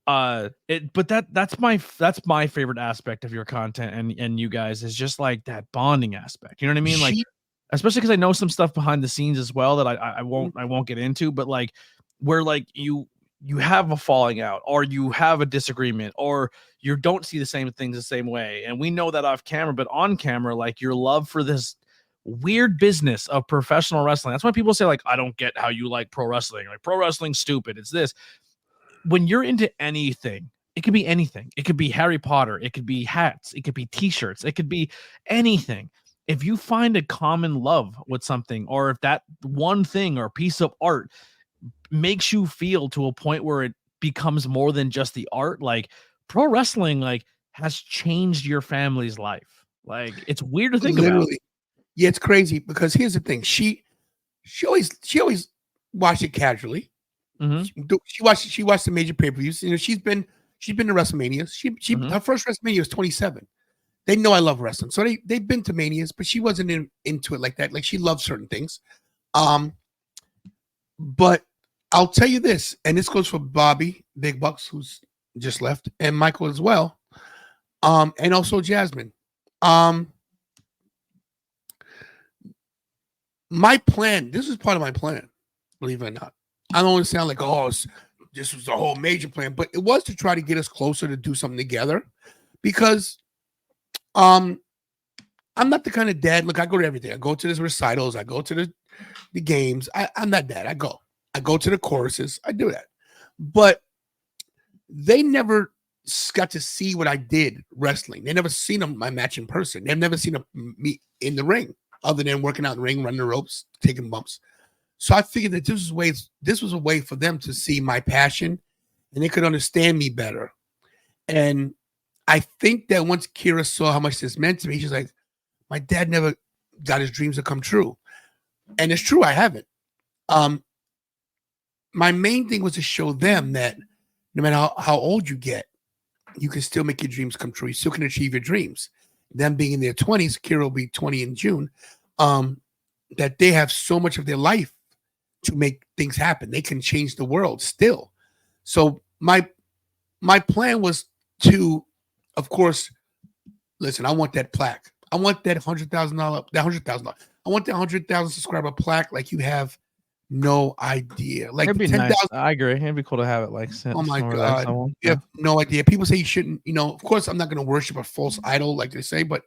that's my favorite aspect of your content and you guys is just like that bonding aspect. You know what I mean? Like, especially because I know some stuff behind the scenes as well that I won't get into, but like, where like you have a falling out or you have a disagreement or you don't see the same things the same way. And we know that off camera, but on camera, like your love for this weird business of professional wrestling. That's why people say like, I don't get how you like pro wrestling. Like pro wrestling's stupid. It's this. When you're into anything, it could be anything. It could be Harry Potter. It could be hats. It could be t-shirts. It could be anything. If you find a common love with something, or if that one thing or piece of art makes you feel to a point where it becomes more than just the art, like pro wrestling, like has changed your family's life. Like it's weird to think about. Yeah, it's crazy because here's the thing. She always watched it casually. Mm-hmm. She watched the major pay-per-views. She's been to WrestleManias. She her first WrestleMania was 27. They know I love wrestling, so they've been to Manias, but she wasn't into it like that. Like she loves certain things. But I'll tell you this, and this goes for Bobby Big Bucks, who's just left, and Michael as well, and also Jasmine. My plan. This is part of my plan. Believe it or not. I don't want to sound like, this was the whole major plan, but it was to try to get us closer to do something together because I'm not the kind of dad. Look, I go to everything. I go to the recitals. I go to the games. I'm that dad. I go to the choruses. I do that. But they never got to see what I did wrestling. They never seen my match in person. They've never seen me in the ring, other than working out in the ring, running the ropes, taking bumps. So I figured that this was a way for them to see my passion, and they could understand me better. And I think that once Kira saw how much this meant to me, she's like, my dad never got his dreams to come true. And it's true, I haven't. My main thing was to show them that no matter how old you get, you can still make your dreams come true. You still can achieve your dreams. Them being in their 20s, Kira will be 20 in June, that they have so much of their life to make things happen. They can change the world still. So my plan was to, of course, listen, I want that plaque. I want that $100,000. I want that 100,000 subscriber plaque like you have no idea. Like It'd be 10,000. nice. I agree. It'd be cool to have it like sent. Oh my somewhere God. somewhere. You have no idea. People say you shouldn't, of course I'm not going to worship a false idol like they say, but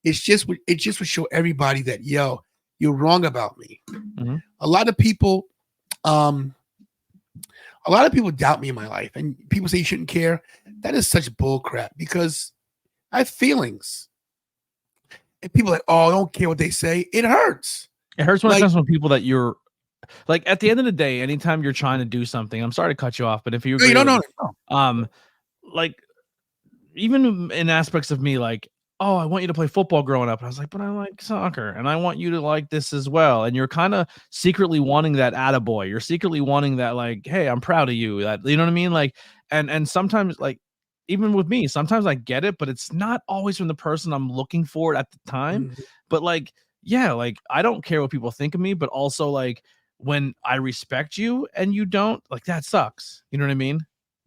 it just would show everybody that, yo, you're wrong about me. Mm-hmm. A lot of people doubt me in my life, and people say you shouldn't care. That is such bull crap, because I have feelings. And people are like, oh, I don't care what they say. It hurts. It hurts when it comes from people that you're like, at the end of the day, anytime you're trying to do something, I'm sorry to cut you off, but if you agree, no. Like even in aspects of me, like, oh, I want you to play football growing up. And I was like, but I like soccer and I want you to like this as well. And you're kind of secretly wanting that attaboy. You're secretly wanting that, like, hey, I'm proud of you. That, you know what I mean? Like, and sometimes, like, even with me, sometimes I get it, but it's not always from the person I'm looking for at the time. Mm-hmm. But like, yeah, like, I don't care what people think of me, but also like when I respect you and you don't, like, that sucks. You know what I mean?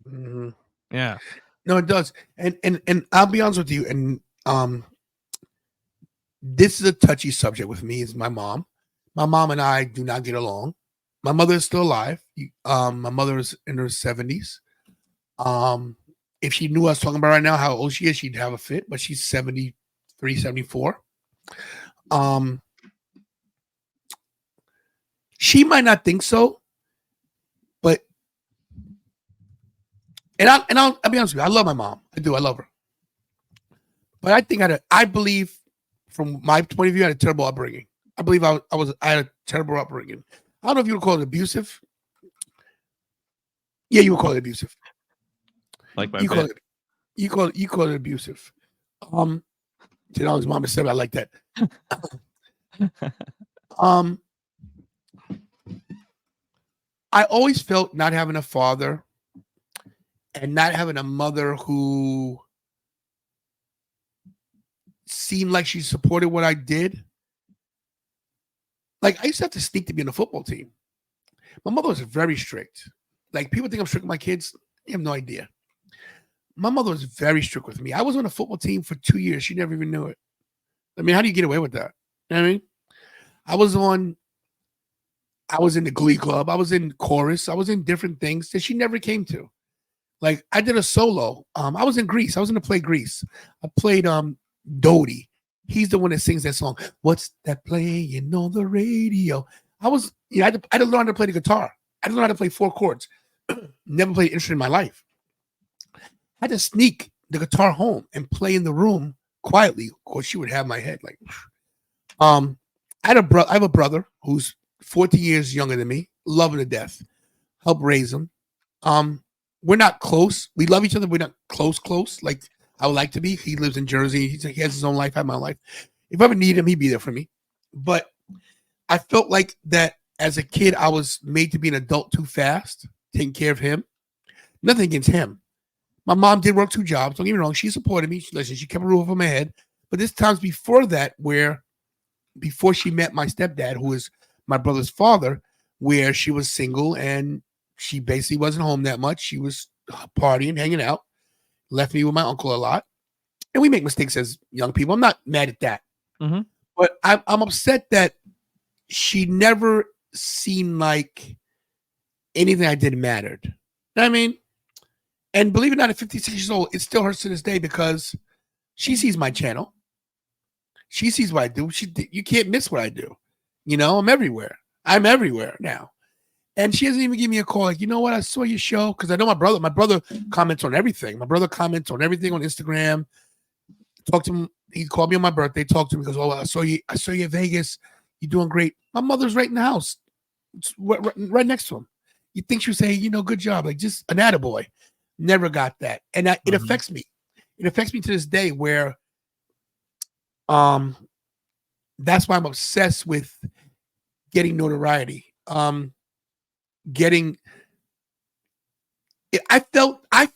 Mm-hmm. Yeah. No, it does. And I'll be honest with you. And this is a touchy subject with me. Is my mom. My mom and I do not get along. My mother is still alive. My mother is in her 70s. If she knew what I was talking about right now, how old she is, she'd have a fit, but she's 73, 74. She might not think so, but I'll be honest with you, I love my mom. I do, I love her. But I think I believe, from my point of view, I had a terrible upbringing. I believe I had a terrible upbringing. I don't know if you would call it abusive. Yeah, you would call it abusive. Like my you call it abusive. His mama said I like that. I always felt not having a father and not having a mother who seemed like she supported what I did. Like, I used to have to sneak to be in the football team. My mother was very strict. Like, people think I'm strict with my kids. They have no idea. My mother was very strict with me. I was on a football team for 2 years. She never even knew it. I mean, how do you get away with that? You know what I mean? I was in the Glee Club. I was in chorus. I was in different things that she never came to. Like, I did a solo. I was in Grease. I was in the play Grease. I played Dodie. He's the one that sings that song. What's that playing on the radio? I had to learn how to play the guitar. I had to learn how to play 4 chords. Never played an instrument in my life. I had to sneak the guitar home and play in the room quietly, or she would have my head like. I have a brother who's 40 years younger than me. Love him to death. Help raise him. We're not close. We love each other. We're not close like I would like to be. He lives in Jersey. He has his own life. I have my life. If I ever need him, he'd be there for me. But I felt like that as a kid, I was made to be an adult too fast, taking care of him. Nothing against him. My mom did work 2 jobs. Don't get me wrong. She supported me. She kept a roof over my head. But there's times before that before she met my stepdad, who is my brother's father, where she was single and she basically wasn't home that much. She was partying, hanging out, left me with my uncle a lot. And we make mistakes as young people. I'm not mad at that. Mm-hmm. But I'm upset that she never seemed like anything I did mattered. You know what I mean? And believe it or not, at 56 years old, it still hurts to this day because she sees my channel. She sees what I do. You can't miss what I do. You know, I'm everywhere. I'm everywhere now. And she doesn't even give me a call. Like, you know what? I saw your show. Because I know my brother. My brother comments on everything. My brother comments on everything on Instagram. Talk to him. He called me on my birthday. Talked to me. He goes, oh, I saw you in Vegas. You're doing great. My mother's right in the house. It's right next to him. You think she would say, you know, good job. Like, just an attaboy. Never got that. And it affects me. It affects me to this day where that's why I'm obsessed with getting notoriety. I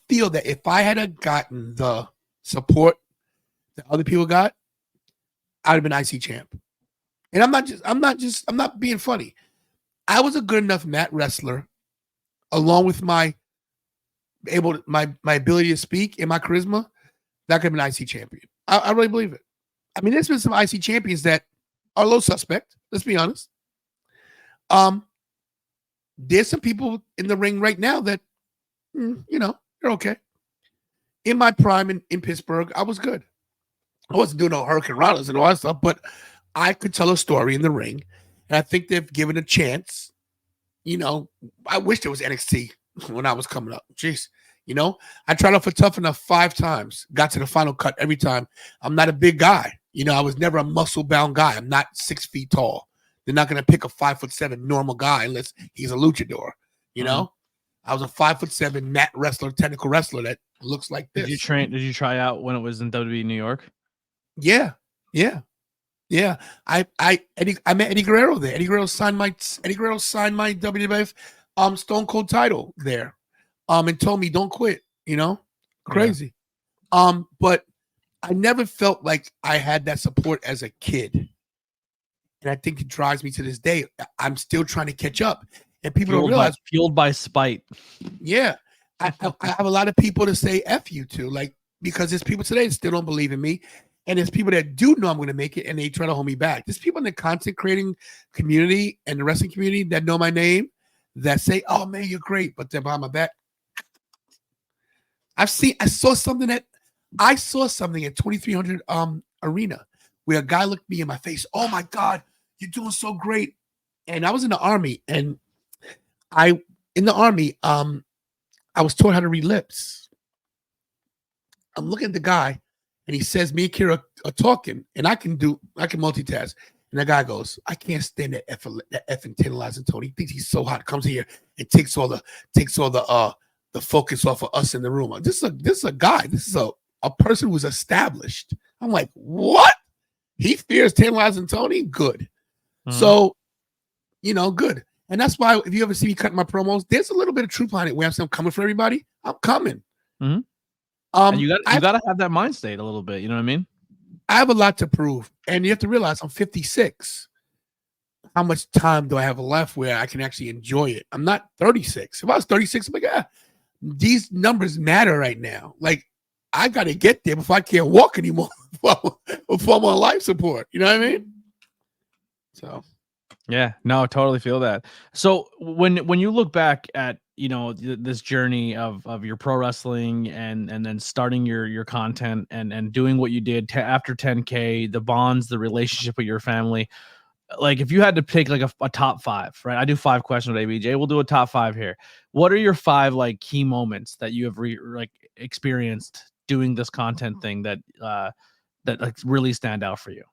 feel that if I had gotten the support that other people got, I'd have been IC champ. And I'm not being funny. I was a good enough mat wrestler, along with my ability to speak and my charisma, that could have been IC champion. I really believe it. I mean, there's been some IC champions that are low suspect. Let's be honest. There's some people in the ring right now that, you know, they're okay. In my prime in Pittsburgh, I was good. I wasn't doing no Hurricane Rollins and all that stuff, but I could tell a story in the ring. And I think they've given a chance. You know, I wish there was NXT when I was coming up. Jeez. You know, I tried out for Tough Enough 5 times, got to the final cut every time. I'm not a big guy. You know, I was never a muscle-bound guy. I'm not 6 feet tall. They're not going to pick a 5'7" normal guy unless he's a luchador. You know, I was a 5'7" mat wrestler, technical wrestler that looks like this. Did you try out when it was in WWE New York? Yeah. I met Eddie Guerrero there. Eddie Guerrero signed my WWF Stone Cold title there. And told me don't quit, you know? Crazy. Yeah. But I never felt like I had that support as a kid. And I think it drives me to this day. I'm still trying to catch up. And people don't realize. Fueled by spite. Yeah. I have a lot of people to say F you to, like, because there's people today that still don't believe in me. And there's people that do know I'm going to make it and they try to hold me back. There's people in the content creating community and the wrestling community that know my name that say, oh man, you're great. But they're behind my back. I saw something at 2300 Arena where a guy looked me in my face. Oh my God, you're doing so great. And I was in the Army, and I was taught how to read lips. I'm looking at the guy, and he says, me and Kira are talking, and I can multitask. And the guy goes, I can't stand that effing Tantalizing Tony. He thinks he's so hot. Comes here and takes all the focus off of us in the room. This is a guy. This is a person who's established. I'm like, what? He fears Tantalizing Tony? Good. So, you know, good. And that's why if you ever see me cutting my promos, there's a little bit of truth behind it where I'm coming for everybody. I'm coming. And you got to have that mind state a little bit. You know what I mean? I have a lot to prove. And you have to realize I'm 56. How much time do I have left where I can actually enjoy it? I'm not 36. If I was 36, I'm like, these numbers matter right now. Like, I got to get there before I can't walk anymore before I'm on life support. You know what I mean? So, yeah, no, I totally feel that. So when you look back at, you know, this journey of your pro wrestling and then starting your content and doing what you did after 10K, the bonds, the relationship with your family, like if you had to pick like a top 5, right? I do 5 questions with ABJ. We'll do a top 5 here. What are your 5 like key moments that you have experienced doing this content thing that like really stand out for you?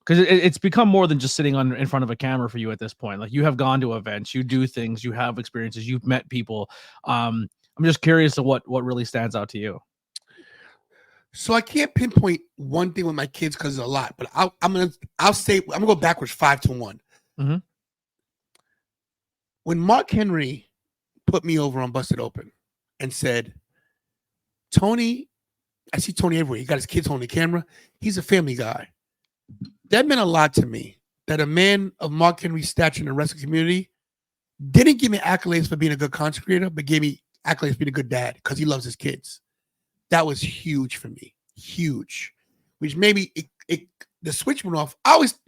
Because it's become more than just sitting in front of a camera for you at this point. Like, you have gone to events, you do things, you have experiences, you've met people. I'm just curious to what really stands out to you. So I can't pinpoint one thing with my kids because it's a lot, but I'm gonna go backwards 5 to 1. When Mark Henry put me over on Busted Open and said, Tony, I see Tony everywhere. He got his kids holding the camera. He's a family guy. That meant a lot to me, that a man of Mark Henry's stature in the wrestling community didn't give me accolades for being a good content creator, but gave me accolades for being a good dad because he loves his kids. That was huge for me. Huge. Which maybe the switch went off. I always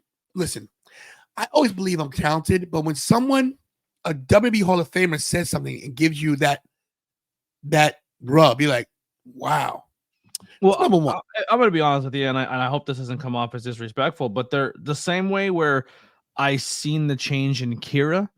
believe I'm talented, but when someone, a WWE Hall of Famer, says something and gives you that rub, you're like, wow. Well, Number one. I'm going to be honest with you, and I hope this doesn't come off as disrespectful, but they're the same way where I seen the change in Kira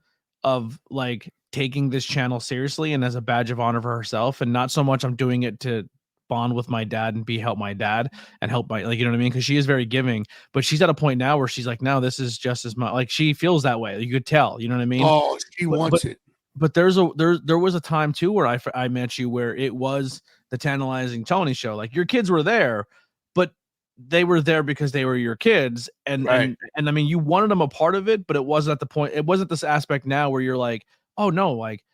of like taking this channel seriously and as a badge of honor for herself, and not so much I'm doing it to bond with my dad and help my dad and help my, like, you know what I mean? Because she is very giving, but she's at a point now where she's like, no, this is just as much, like, she feels that way. You could tell, you know what I mean? Oh, she wants it. But there was a time too where I met you where it was the Tantalizing Tony show. Like, your kids were there, but they were there because they were your kids, and Right. and I mean, you wanted them a part of it, but it wasn't at the point. It wasn't this aspect now where you're like, oh no, like,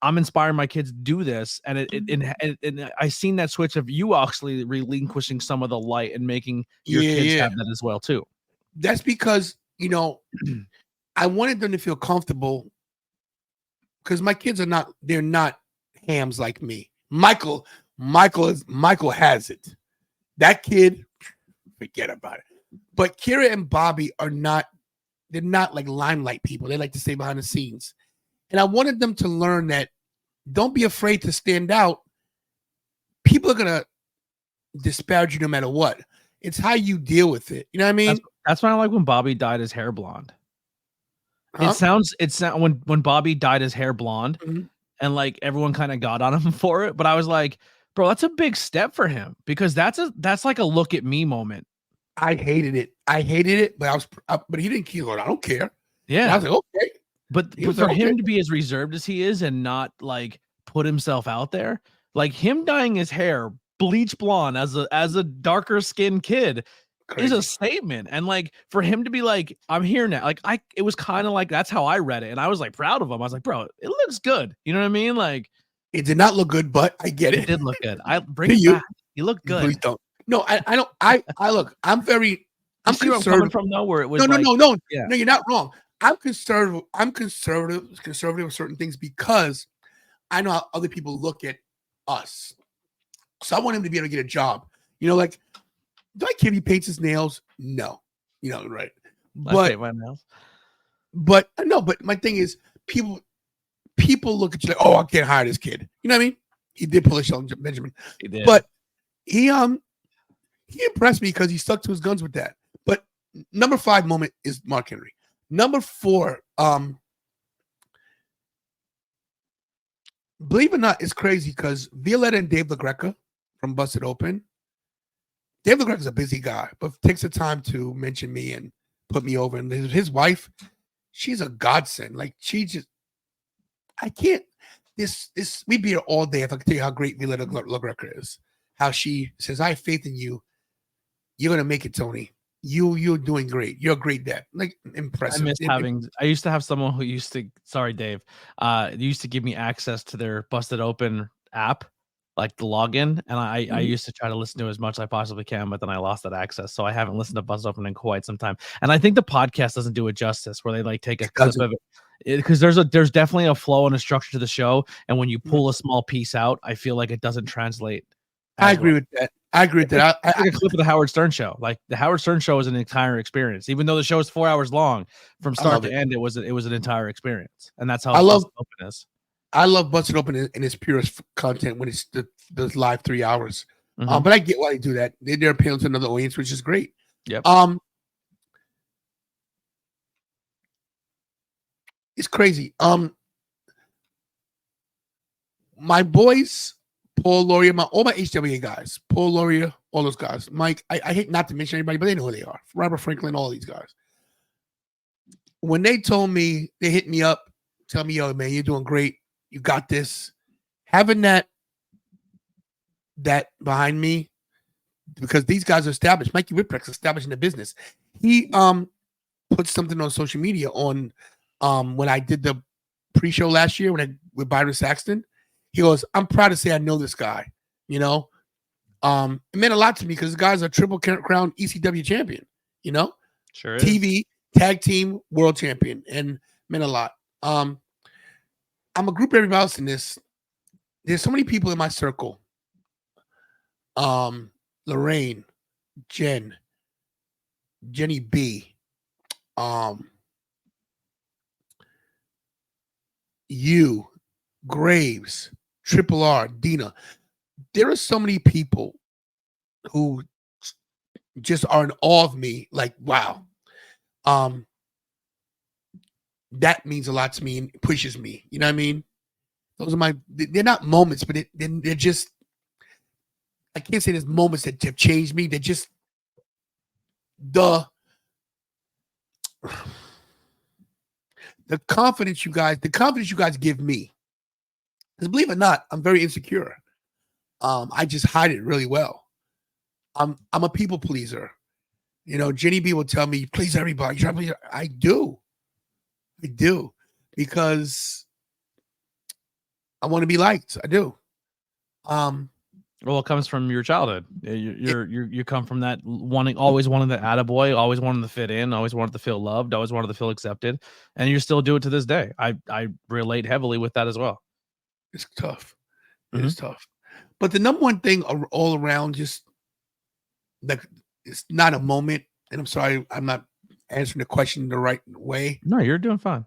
I'm inspiring my kids to do this, and and I seen that switch of you actually relinquishing some of the light and making your kids have that as well too. That's because, you know, I wanted them to feel comfortable because my kids they're not hams like me. Michael has it. That kid, forget about it. But Kira and Bobby they're not like limelight people. They like to stay behind the scenes. And I wanted them to learn that don't be afraid to stand out. People are gonna disparage you no matter what. It's how you deal with it. You know what I mean? That's why I like when Bobby dyed his hair blonde. Huh? It's when Bobby dyed his hair blonde, and like everyone kind of got on him for it, but I was like, bro, that's a big step for him, because that's like a look at me moment. I hated it, but but he didn't kill it. I don't care. Yeah, and I was like, okay. But for him to be as reserved as he is and not like put himself out there, like him dyeing his hair bleach blonde as a darker skinned kid is a statement. And like for him to be like, I'm here now, like it was kind of like, that's how I read it, and I was like proud of him. I was like, bro, it looks good. You know what I mean? Like, it did not look good, but I get it. It did look good. I bring it back. You look good. Please don't. No, I don't. I look. I'm see where I'm coming from though, where it was no, yeah. No, you're not wrong. I'm conservative. I'm conservative with certain things because I know how other people look at us. So I want him to be able to get a job. You know, like, do I care if he paints his nails? No. You know, right. I paint my nails. But no, but my thing is people look at you like, oh, I can't hire this kid. You know what I mean? He did pull a Sheldon Benjamin. He did. But he impressed me because he stuck to his guns with that. But number 5 moment is Mark Henry. Number 4, believe it or not, it's crazy because Violetta and Dave LaGreca from Busted Open. Dave LaGreca is a busy guy, but takes the time to mention me and put me over. And his wife, she's a godsend. Like, I can't. We'd be here all day if I could tell you how great Violetta LaGreca is. How she says, I have faith in you. You're gonna make it, Tony. You're doing great. You're a great dad. Like, impressive. I used to have someone who used to, sorry, Dave, used to give me access to their Busted Open app, like the login. And I used to try to listen to as much as I possibly can, but then I lost that access. So I haven't listened to Busted Open in quite some time. And I think the podcast doesn't do it justice, where they like take a clip of it. Because there's definitely a flow and a structure to the show. And when you pull a small piece out, I feel like it doesn't translate. I agree with that. I agree with that. I took a clip of the Howard Stern show. Like, the Howard Stern show is an entire experience. Even though the show is 4 hours long, from start to end, it was an entire experience. And that's how Busted Open is. I love Busted Open in its purest content when it's the live 3 hours. But I get why they do that. They're appealing to another audience, which is great. Yep. It's crazy. My boys, Paul Laurier, all my HWA guys, Paul Laurier, all those guys. Mike, I hate not to mention anybody, but they know who they are. Robert Franklin, all these guys. When they told me, they hit me up, tell me, yo, man, you're doing great. You got this. Having that behind me, because these guys are established. Mikey Whipwreck's established in the business. He put something on social media on when I did the pre-show last year with Byron Saxton. He goes, I'm proud to say I know this guy. You know, it meant a lot to me because the guy's a Triple Crown ECW champion. You know, sure, TV tag team world champion, and meant a lot. I'm a group everybody else in this. There's so many people in my circle. Lorraine, Jenny B, you, Graves, Triple R, Dina. There are so many people who just are in awe of me. Like, wow. That means a lot to me and pushes me. You know what I mean? Those are they're not moments, but they're just, I can't say there's moments that have changed me. They're just the confidence you guys give me. Because believe it or not, I'm very insecure. I just hide it really well. I'm a people pleaser. You know, Jenny B will tell me, you please everybody. I do. Because I want to be liked. I do. Well, it comes from your childhood. You come from that always wanting the attaboy, always wanting to fit in, always wanted to feel loved, always wanted to feel accepted, and you still do it to this day. I relate heavily with that as well. It's tough. It is tough. But the number one thing all around, just like, it's not a moment, and I'm sorry, I'm not answering the question the right way. No, you're doing fine.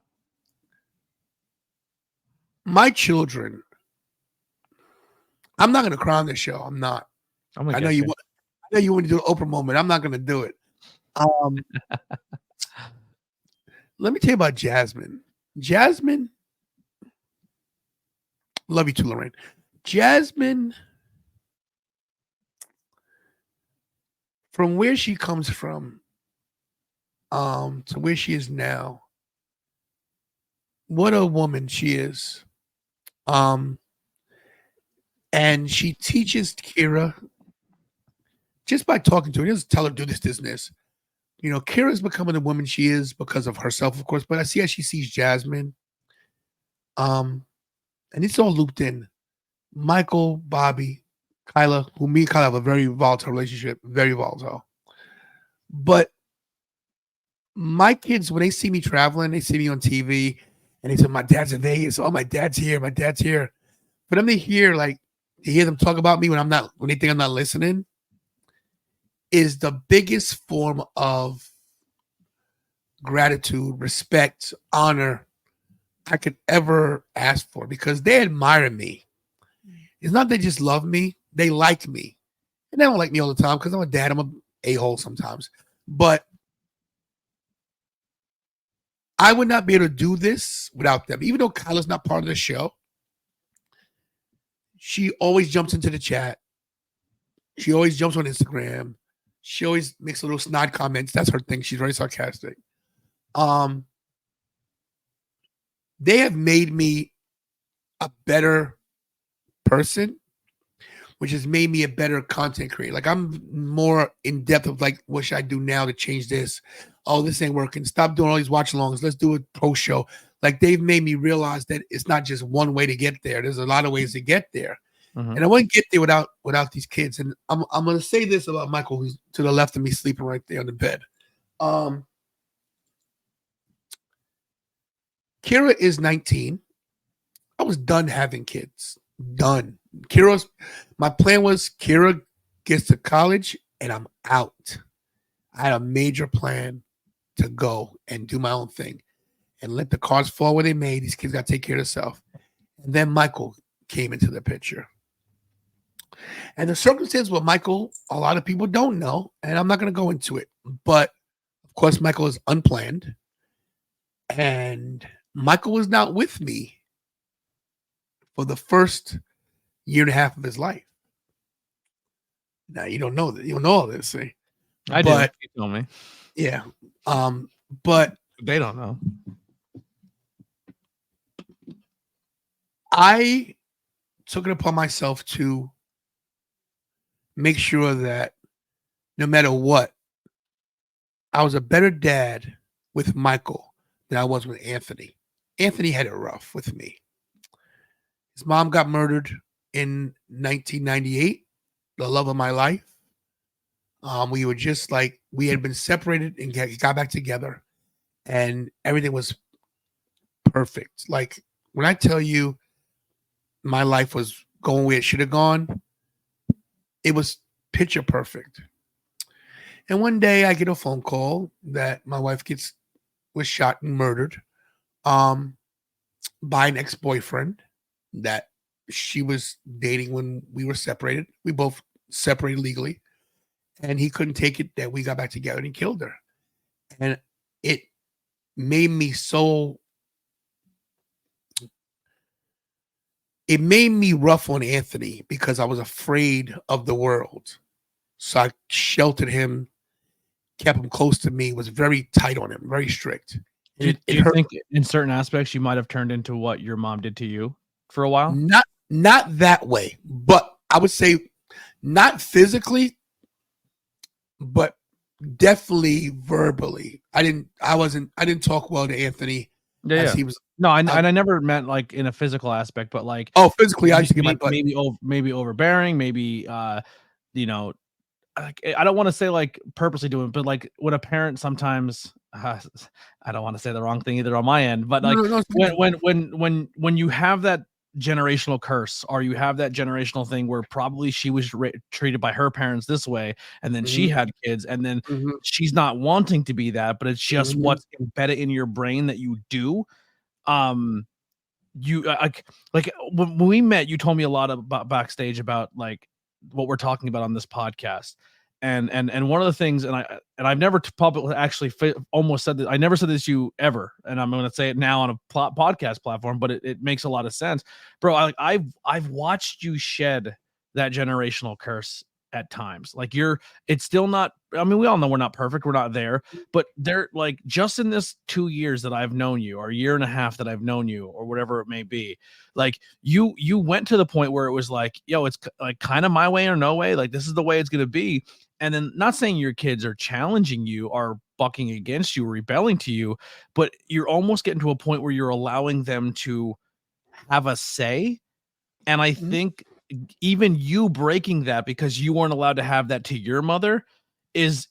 My children, I'm not going to cry on this show. I'm not. I know you want to do an Oprah moment. I'm not going to do it. Let me tell you about Jasmine. Jasmine, love you too, Lorraine. Jasmine, from where she comes from, to where she is now, what a woman she is. And she teaches Kira just by talking to her. He doesn't tell her, do this, this, and this. You know, Kira's becoming the woman she is because of herself, of course, but I see how she sees Jasmine. And it's all looped in. Michael, Bobby, Kyla, who me and Kyla have a very volatile relationship, very volatile. But my kids, when they see me traveling, they see me on TV, and they say, my dad's in Vegas. Oh, my dad's here. My dad's here. For them to hear, like, to hear them talk about me when they think I'm not listening, is the biggest form of gratitude, respect, honor I could ever ask for, because they admire me. It's not they just love me, they like me. And they don't like me all the time because I'm a dad, I'm an a-hole sometimes. But I would not be able to do this without them. Even though Kyla's not part of the show, she always jumps into the chat. She always jumps on Instagram. She always makes little snide comments. That's her thing. She's very sarcastic. They have made me a better person, which has made me a better content creator. Like, I'm more in depth of, like, what should I do now to change this? Oh, this ain't working. Stop doing all these watch alongs. Let's do a post show. Like, they've made me realize that it's not just one way to get there. There's a lot of ways to get there. And I wouldn't get there without these kids. And I'm going to say this about Michael, who's to the left of me, sleeping right there on the bed. Kira is 19. I was done having kids. Done. My plan was Kira gets to college and I'm out. I had a major plan to go and do my own thing and let the cards fall where they may. These kids got to take care of themselves. And then Michael came into the picture. And the circumstance with Michael, a lot of people don't know, and I'm not going to go into it. But, of course, Michael is unplanned. And Michael was not with me for the first year and a half of his life. Now, you don't know that. You don't know all this. See? I do. You told me. Yeah. But they don't know. I took it upon myself to make sure that no matter what, I was a better dad with Michael than I was with Anthony. Anthony had it rough with me. His mom got murdered in 1998, the love of my life. We were just like, we had been separated and got back together, and everything was perfect. Like, when I tell you my life was going where it should have gone, it was picture perfect. And one day I get a phone call that my wife was shot and murdered by an ex-boyfriend that she was dating when we were separated. We both separated legally. and he couldn't take it that we got back together and he killed her. And it made me so. It made me rough on Anthony because I was afraid of the world. So I sheltered him, kept him close to me, was very tight on him, very strict. Do you think in certain aspects you might have turned into what your mom did to you for a while? Not that way, but I would say not physically, but definitely verbally. I didn't talk well to Anthony as he was. No, and I never meant like in a physical aspect, but like physically, I used to get my butt. Maybe overbearing, maybe you know, I don't want to say like purposely doing, but like when a parent sometimes, I don't want to say the wrong thing either on my end, but like when you have that generational curse, or you have that generational thing where probably she was treated by her parents this way, and then she had kids, and then she's not wanting to be that, but it's just what's embedded in your brain that you do. You like when we met, you told me a lot about backstage about like what we're talking about on this podcast, and one of the things, and I've never publicly actually almost said that, I never said this to you ever, and I'm going to say it now on a podcast platform, but it makes a lot of sense, bro. I've watched you shed that generational curse at times. Like it's still not, I mean, we all know we're not perfect, we're not there, but they're like, just in this 2 years that I've known you, or a year and a half that I've known you, or whatever it may be, like you went to the point where it was like, yo, it's like kind of my way or no way, like this is the way it's going to be. And then, not saying your kids are challenging you or bucking against you or rebelling to you, but you're almost getting to a point where you're allowing them to have a say. And I think even you breaking that because you weren't allowed to have that to your mother is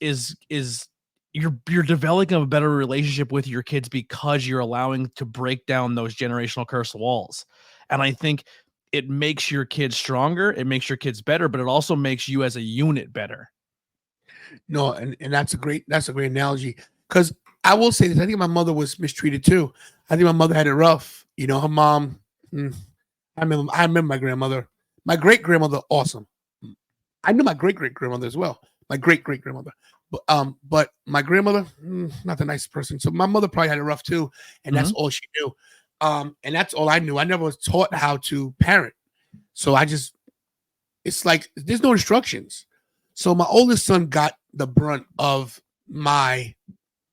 you're developing a better relationship with your kids because you're allowing to break down those generational curse walls. And I think it makes your kids stronger, it makes your kids better, but it also makes you as a unit better. No, and that's a great analogy, because I will say this, I think my mother was mistreated too. I think my mother had it rough. You know, her mom, I remember my grandmother. My great-grandmother, awesome. I knew my great-great-grandmother as well. My great-great-grandmother. But my grandmother, not the nicest person. So my mother probably had it rough too, and that's all she knew. And that's all I knew. I never was taught how to parent. So it's like there's no instructions. So my oldest son got the brunt of my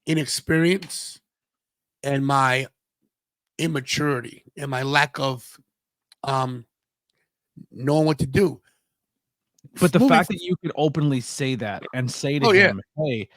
inexperience and my immaturity and my lack of knowing what to do. But the fact that you could openly say that and say to him, hey,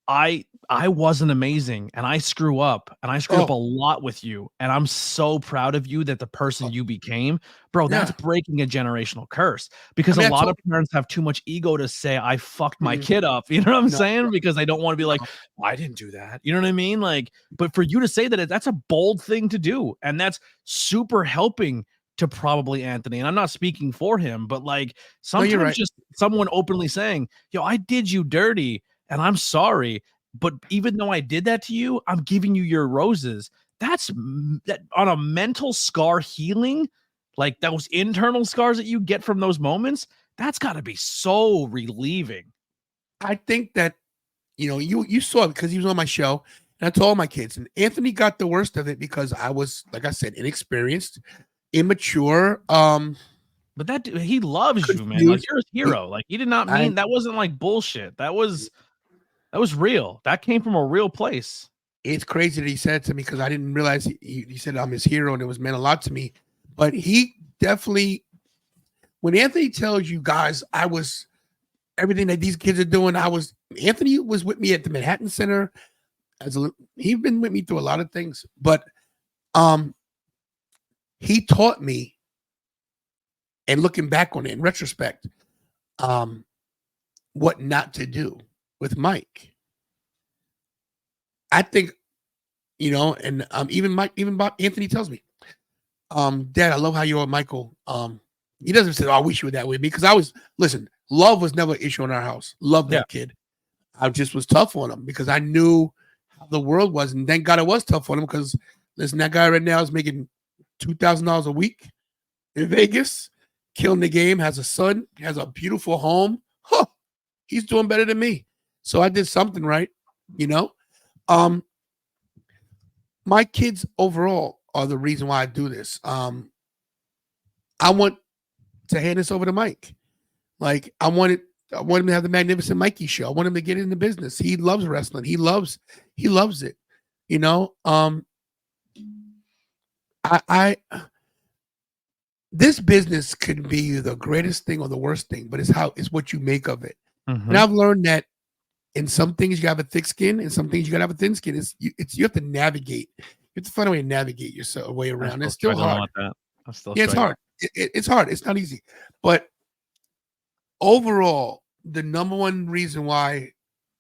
I wasn't amazing, and I screw up, and I screwed up a lot with you, and I'm so proud of you that the person you became, bro, that's breaking a generational curse, because a lot of parents have too much ego to say, I fucked my kid up. You know what I'm saying? Because they don't want to be like, I didn't do that. You know what I mean? Like, but for you to say that, that's a bold thing to do. And that's super helping to probably Anthony. And I'm not speaking for him, but like sometimes just someone openly saying, yo, I did you dirty and I'm sorry, but even though I did that to you, I'm giving you your roses. That's that on a mental scar healing, like those internal scars that you get from those moments. That's got to be so relieving. I think that, you know, you saw it because he was on my show, and I told my kids, and Anthony got the worst of it because I was, like I said, inexperienced, immature. But that he loves you, man. Like, you're a hero. Like, he did not mean that wasn't like bullshit. That was real. That came from a real place. It's crazy that he said it to me because I didn't realize he said I'm his hero, and it was meant a lot to me. But he definitely, when Anthony tells you guys, I was everything that these kids are doing, Anthony was with me at the Manhattan Center. He's been with me through a lot of things, but he taught me, and looking back on it in retrospect, what not to do with Mike. I think, you know, and even Anthony tells me, Dad, I love how you're with Michael. He doesn't say, oh, I wish you were that way, because love was never an issue in our house. Love that kid. I just was tough on him because I knew how the world was, and thank God it was tough on him, because listen, that guy right now is making $2,000 a week in Vegas, killing the game, has a son, has a beautiful home. Huh. He's doing better than me. So I did something right, you know? My kids overall are the reason why I do this. I want to hand this over to Mike. Like I want him to have the Magnificent Mikey show. I want him to get into business. He loves wrestling. He loves it. You know, this business could be the greatest thing or the worst thing, but it's what you make of it. Mm-hmm. And I've learned that in some things you have a thick skin, and some things you gotta have a thin skin. You have to navigate. You have to find a way to navigate yourself way around. It's still hard. It's hard. It's hard. It's not easy. But overall, the number one reason why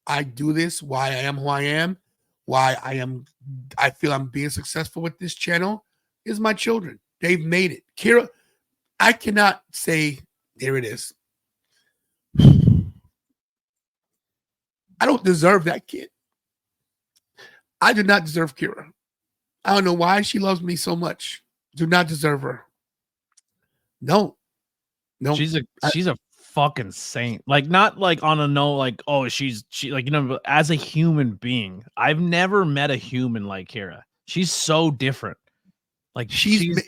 I do this, why I am who I am, why I feel I'm being successful with this channel is my children. They've made it. Kira, I cannot say, there it is. I don't deserve that kid. I do not deserve Kira. I don't know why she loves me so much. Do not deserve her. No. She's a fucking saint. Like, not like on a no, like, oh, she like, you know, as a human being, I've never met a human like Kira. She's so different. Like she's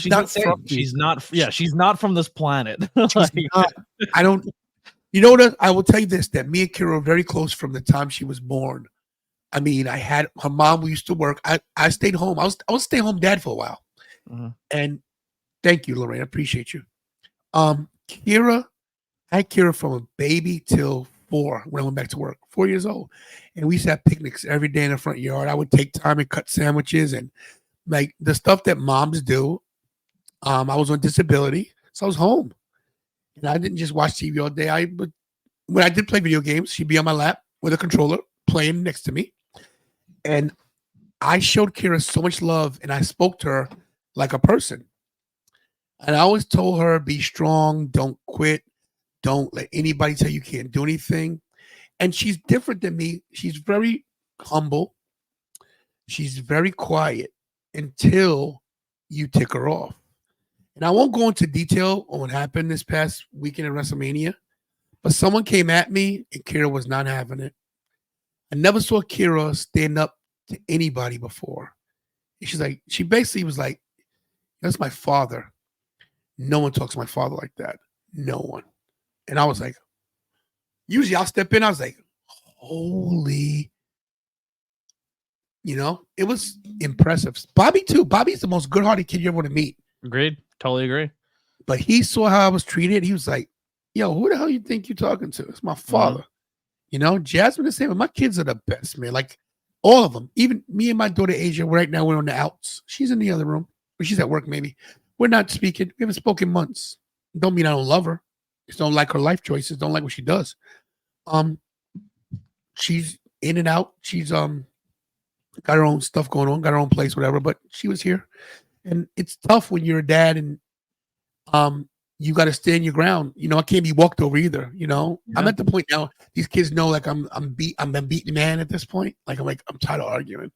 not from this planet. Like, I don't. You know what? I will tell you this: that me and Kira were very close from the time she was born. I mean, I had her mom. We used to work. I stayed home. I was stay-home dad for a while. Mm-hmm. And thank you, Lorraine. I appreciate you. Kira, I had Kira from a baby till 4 when I went back to work. 4 years old, and we used to have picnics every day in the front yard. I would take time and cut sandwiches and like the stuff that moms do. I was on disability, so I was home. And I didn't just watch TV all day. When I did play video games, she'd be on my lap with a controller playing next to me. And I showed Kira so much love, and I spoke to her like a person. And I always told her, be strong, don't quit, don't let anybody tell you can't do anything. And she's different than me. She's very humble. She's very quiet until you tick her off. And I won't go into detail on what happened this past weekend at WrestleMania, but someone came at me and Kira was not having it. I never saw Kira stand up to anybody before. And she basically was like, that's my father. No one talks to my father like that. No one. And I was like, usually I'll step in. I was like, holy, you know, it was impressive. Bobby too. Bobby's the most good-hearted kid you ever want to meet. Agreed. Totally agree. But he saw how I was treated. He was like, yo, who the hell you think you're talking to? It's my father. Mm-hmm. You know, Jasmine the same. My kids are the best, man. Like all of them. Even me and my daughter Asia, right now we're on the outs. She's in the other room. Or she's at work maybe. We're not speaking. We haven't spoken months. Don't mean I don't love her. Just don't like her life choices. Don't like what she does. She's in and out. She's got her own stuff going on, got her own place, whatever. But she was here. And it's tough when you're a dad and you got to stand your ground. You know, I can't be walked over either. You know, yeah. I'm at the point now. These kids know, like I'm a beaten man at this point. I'm tired of arguing.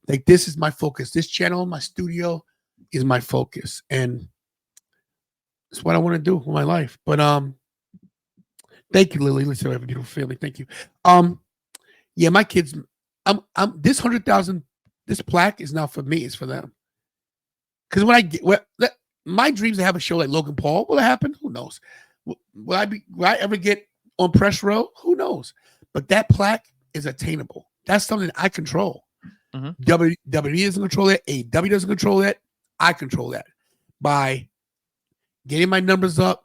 Like this is my focus. This channel, my studio, is my focus, and it's what I want to do with my life. But thank you, Lily. Let's have a beautiful family. Thank you. Yeah, my kids. I'm this 100,000. This plaque is not for me. It's for them. Because my dreams to have a show like Logan Paul, will it happen? Who knows? Will I ever get on press row? Who knows? But that plaque is attainable. That's something I control. Mm-hmm. WWE doesn't control that. AEW doesn't control that. I control that by getting my numbers up,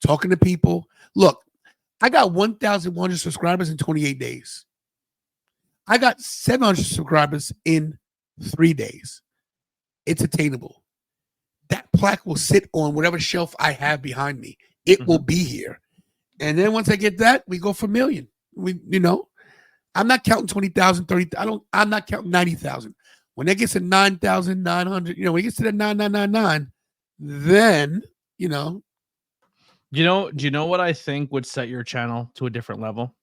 talking to people. Look, I got 1,100 subscribers in 28 days. I got 700 subscribers in 3 days. It's attainable. That plaque will sit on whatever shelf I have behind me. It will be here. And then once I get that, we go for a million. I'm not counting 20,000, 30,000. I'm not counting 90,000. When it gets to 9,900, when it gets to the 9,999, then, Do you know what I think would set your channel to a different level?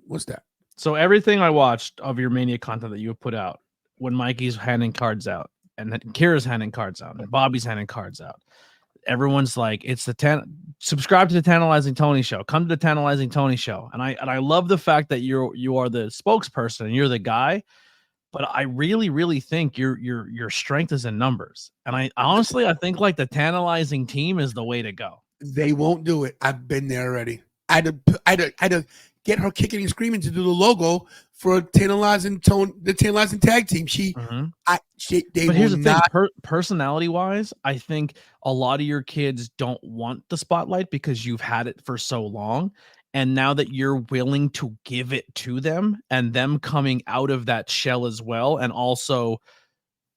What's that? So everything I watched of your Mania content that you have put out, when Mikey's handing cards out, and then Kira's handing cards out, and Bobby's handing cards out, everyone's like, it's subscribe to the Tantalizing Tony show. Come to the Tantalizing Tony show. And I love the fact that you are the spokesperson and you're the guy. But I really, really think your strength is in numbers. And I honestly, I think like the Tantalizing team is the way to go. They won't do it. I've been there already. I had to get her kicking and screaming to do the logo for Tantalizing the Tantalizing tag team. They but here's will the not. thing, personality wise, I think a lot of your kids don't want the spotlight because you've had it for so long. And now that you're willing to give it to them and them coming out of that shell as well, and also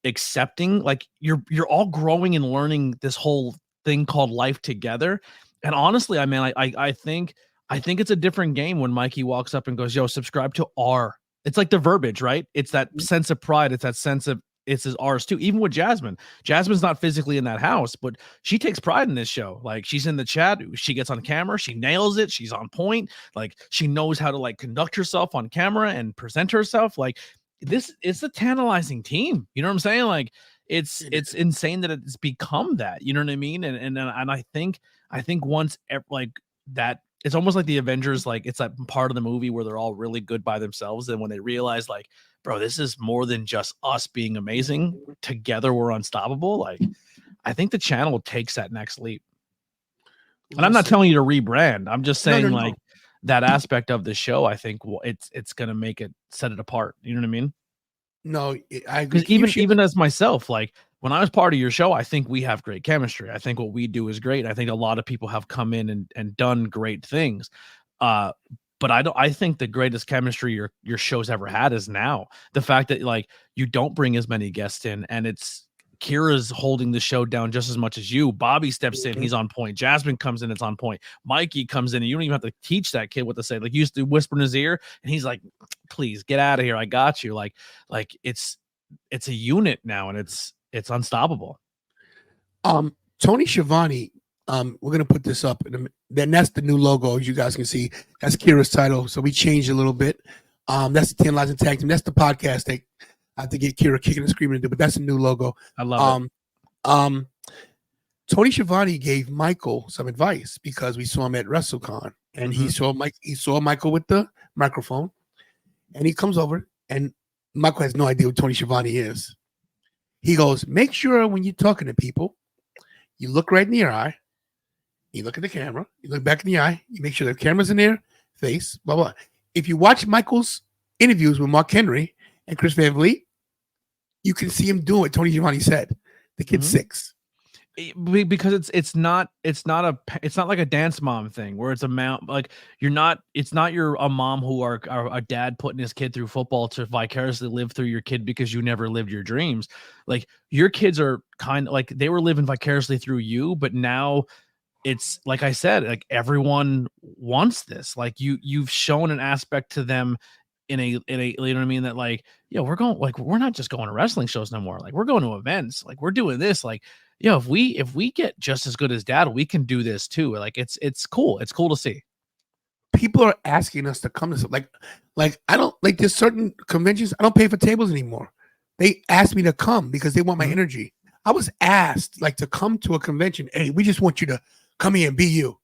accepting, like you're all growing and learning this whole thing called life together. And honestly, I mean, I think it's a different game when Mikey walks up and goes, yo, subscribe to our, it's like the verbiage, right? It's that sense of pride. It's that sense of, it's ours too. Even with Jasmine, Jasmine's not physically in that house, but she takes pride in this show. Like she's in the chat, she gets on camera, she nails it, she's on point. Like she knows how to like conduct herself on camera and present herself. Like it's a Tantalizing team. You know what I'm saying? Like it's insane that it's become that. You know what I mean? And I think once like that, it's almost like the Avengers. Like it's that part of the movie where they're all really good by themselves, and when they realize like, bro, this is more than just us being amazing. Together, we're unstoppable. Like, I think the channel takes that next leap. And I'm not telling you to rebrand. I'm just saying, like, that aspect of the show, I think it's going to make it, set it apart. You know what I mean? No, I agree. Because even as myself, like, when I was part of your show, I think we have great chemistry. I think what we do is great. I think a lot of people have come in and done great things. But I think the greatest chemistry your show's ever had is now. The fact that like you don't bring as many guests in, and it's Kira's holding the show down just as much as you. Bobby steps in, he's on point. Jasmine comes in, it's on point. Mikey comes in, and you don't even have to teach that kid what to say. Like you used to whisper in his ear, and he's like, please get out of here. I got you. Like it's a unit now, and it's unstoppable. Tony Schiavone, we're gonna put this up, and then that's the new logo. As you guys can see, that's Kira's title. So we changed a little bit. That's the Tantalizing tag team. That's the podcast. I have to get Kira kicking and screaming to do, but that's a new logo. I love it. Tony Schiavone gave Michael some advice because we saw him at WrestleCon, and he saw Michael with the microphone, and he comes over, and Michael has no idea what Tony Schiavone is. He goes, make sure when you're talking to people, you look right in their eye, you look at the camera, you look back in the eye, you make sure the camera's in their face, blah, blah. If you watch Michael's interviews with Mark Henry and Chris Van Vliet, you can see him doing what Tony Schiavone said. The kid's 6. Because it's not like a dance mom thing where it's a mom, like it's not a mom who are a dad putting his kid through football to vicariously live through your kid because you never lived your dreams. Like your kids are kind of like they were living vicariously through you, but now it's like I said, like everyone wants this. Like you've shown an aspect to them in a you know what I mean, that like, yeah, we're not just going to wrestling shows no more. Like we're going to events, like we're doing this, like, yo, if we get just as good as dad, we can do this too. Like it's cool. It's cool to see. People are asking us to come to like I don't like there's certain conventions. I don't pay for tables anymore. They ask me to come because they want my energy. I was asked like to come to a convention. Hey, we just want you to come here and be you.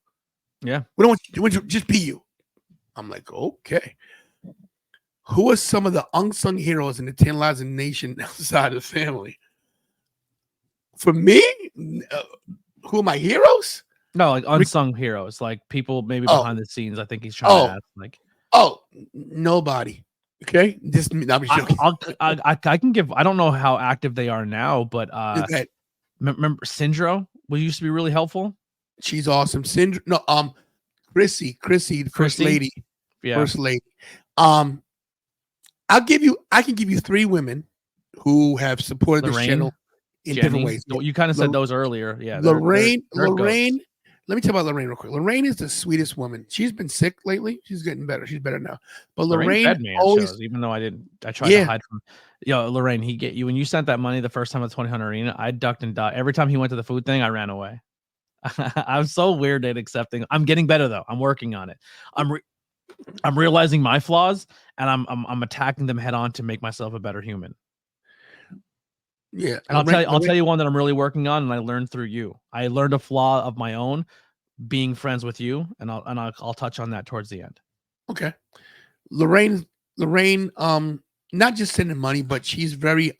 Yeah. We don't want you to just be you. I'm like, okay. Who are some of the unsung heroes in the Tantalizing Nation outside of the family? For me, who are my heroes? No, like unsung heroes, like people maybe behind the scenes. I think he's trying to ask, like, nobody. Okay, just I can give. I don't know how active they are now, but remember Syndro? What used to be really helpful. She's awesome. Syndro, no, Chrissy, the first lady, first lady. I can give you 3 women who have supported this channel in different ways. You kind of said those earlier. Yeah. Lorraine. Let me tell you about Lorraine real quick. Lorraine is the sweetest woman. She's been sick lately. She's getting better. She's better now. But Lorraine always, shows, even though I tried to hide from. Yo, Lorraine, when you sent that money the first time at 20 Arena, I ducked and dodged. Every time he went to the food thing, I ran away. I'm so weird at accepting. I'm getting better though. I'm working on it. I'm realizing my flaws, and I'm attacking them head on to make myself a better human. Yeah, And I'll tell you one that I'm really working on, and I learned through you. I learned a flaw of my own being friends with you, and I'll touch on that towards the end. Okay, Lorraine, not just sending money, but she's very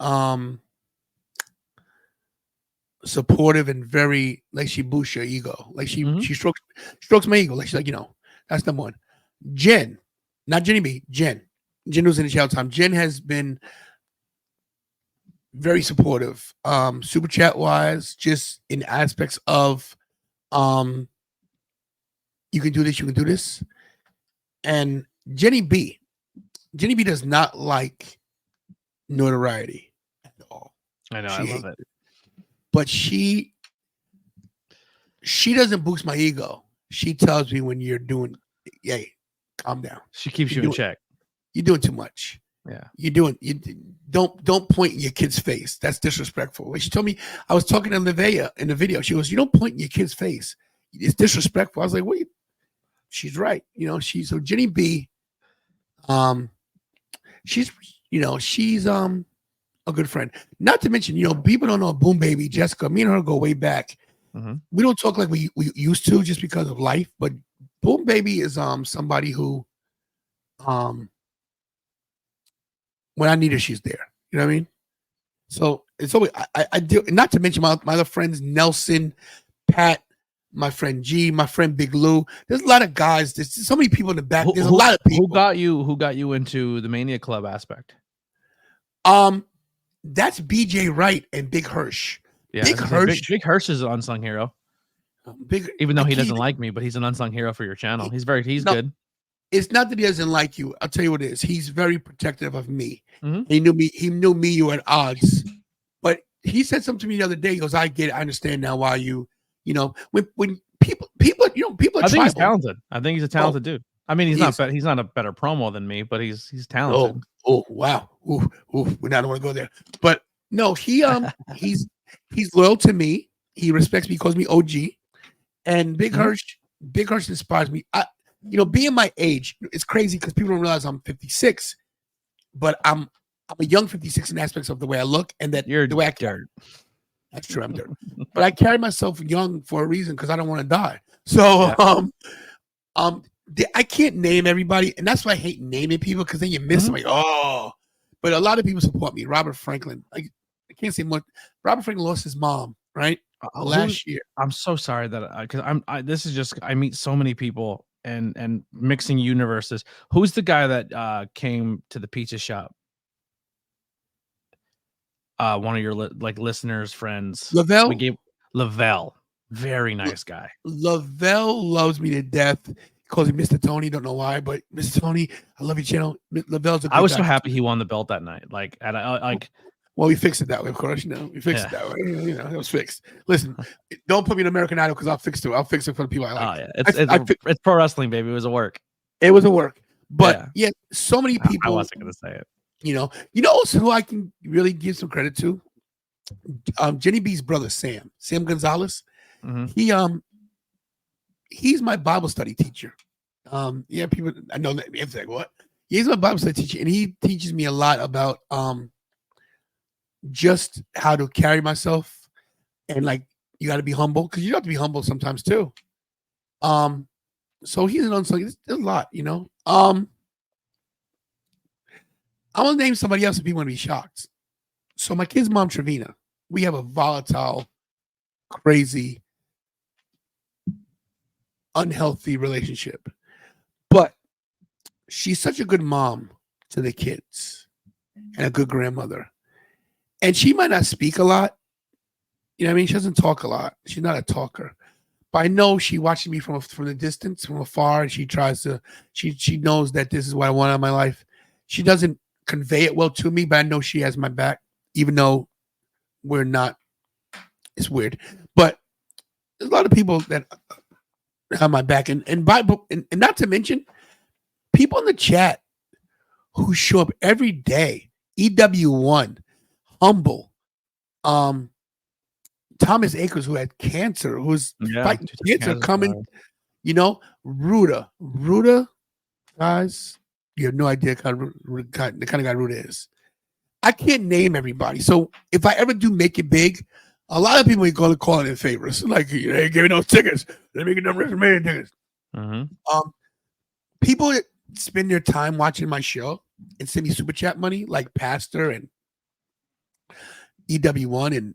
supportive and very like she boosts your ego. Like she strokes my ego. Like she's like, that's number one. Jen, not Jenny B, Jen was in the shout time. Jen has been very supportive, super chat wise, just in aspects of you can do this. And Jenny B does not like notoriety at all. I know, I love it. But she doesn't boost my ego. She tells me when you're doing, hey, calm down. She keeps you in check. You're doing too much. Yeah. You don't point in your kid's face. That's disrespectful. Like she told me, I was talking to Livea in the video. She goes, you don't point in your kid's face. It's disrespectful. I was like, what? She's right. So Jenny B, she's a good friend. Not to mention, people don't know Boom Baby Jessica. Me and her go way back. Mm-hmm. We don't talk like we used to just because of life, but Boom Baby is somebody who when I need her, she's there. You know what I mean? So it's always I do. Not to mention my other friends, Nelson, Pat, my friend G, my friend Big Lou. There's a lot of guys. There's so many people in the back. There's a lot of people. Who got you into the Mania Club aspect? That's BJ Wright and Big Hirsch. Yeah, Big Hirsch is an unsung hero. Even though he doesn't like me, but he's an unsung hero for your channel. He's good. It's not that he doesn't like you. I'll tell you what it is. He's very protective of me. Mm-hmm. He knew me. You were at odds, but he said something to me the other day. He goes, "I get it. I understand now why you when people are I think he's talented. I think he's a talented dude. I mean, he's not a better promo than me, but he's talented. Oh wow. Ooh, we don't want to go there. But no, he's loyal to me. He respects me. He calls me OG. And Big Hirsch inspires me. Being my age, it's crazy because people don't realize I'm 56, but I'm a young 56 in aspects of the way I look and that you're the way I dirt. That's true, I'm dirt. But I carry myself young for a reason because I don't want to die. So I can't name everybody, and that's why I hate naming people because then you miss them. Like, but a lot of people support me. Robert Franklin, I can't say much. Robert Franklin lost his mom, right? Last year. I'm so sorry that because I meet so many people and mixing universes. Who's the guy that came to the pizza shop? One of your listeners, friends. Lavelle. Very nice guy. Lavelle loves me to death. He calls me Mr. Tony. Don't know why, but Mr. Tony, I love your channel. Lavelle's a good I was guy. so happy he won the belt that night. Well, we fixed it that way, of course. We fixed it that way. It was fixed. Listen, don't put me in American Idol because I'll fix it. I'll fix it for the people I like. Oh yeah, it's pro wrestling, baby. It was a work. It was a work, but so many people. I wasn't gonna say it. You know also who I can really give some credit to? Jenny B's brother, Sam Gonzalez. Mm-hmm. He's my Bible study teacher. People I know that it's like what? He's my Bible study teacher, and he teaches me a lot about just how to carry myself and you got to be humble because you have to be humble sometimes too. So he's an unsung. There's a lot, I'm gonna name somebody else if people want to be shocked. So my kid's mom, Trevina, we have a volatile, crazy, unhealthy relationship, but she's such a good mom to the kids and a good grandmother. And she might not speak a lot. You know what I mean? She doesn't talk a lot. She's not a talker. But I know she watches me from the distance, from afar, and she tries to, she knows that this is what I want out of my life. She doesn't convey it well to me, but I know she has my back, even though we're not. It's weird. But there's a lot of people that have my back. And not to mention, people in the chat who show up every day, EW1, Humble, Thomas Akers, who had cancer, who's fighting cancer, coming, Ruda, guys, you have no idea the kind of guy Ruda is. I can't name everybody. So if I ever do make it big, a lot of people are going to call it in favors. Like, they ain't giving no tickets. They're making no WrestleMania tickets. People that spend their time watching my show and send me super chat money, like Pastor and EW1, and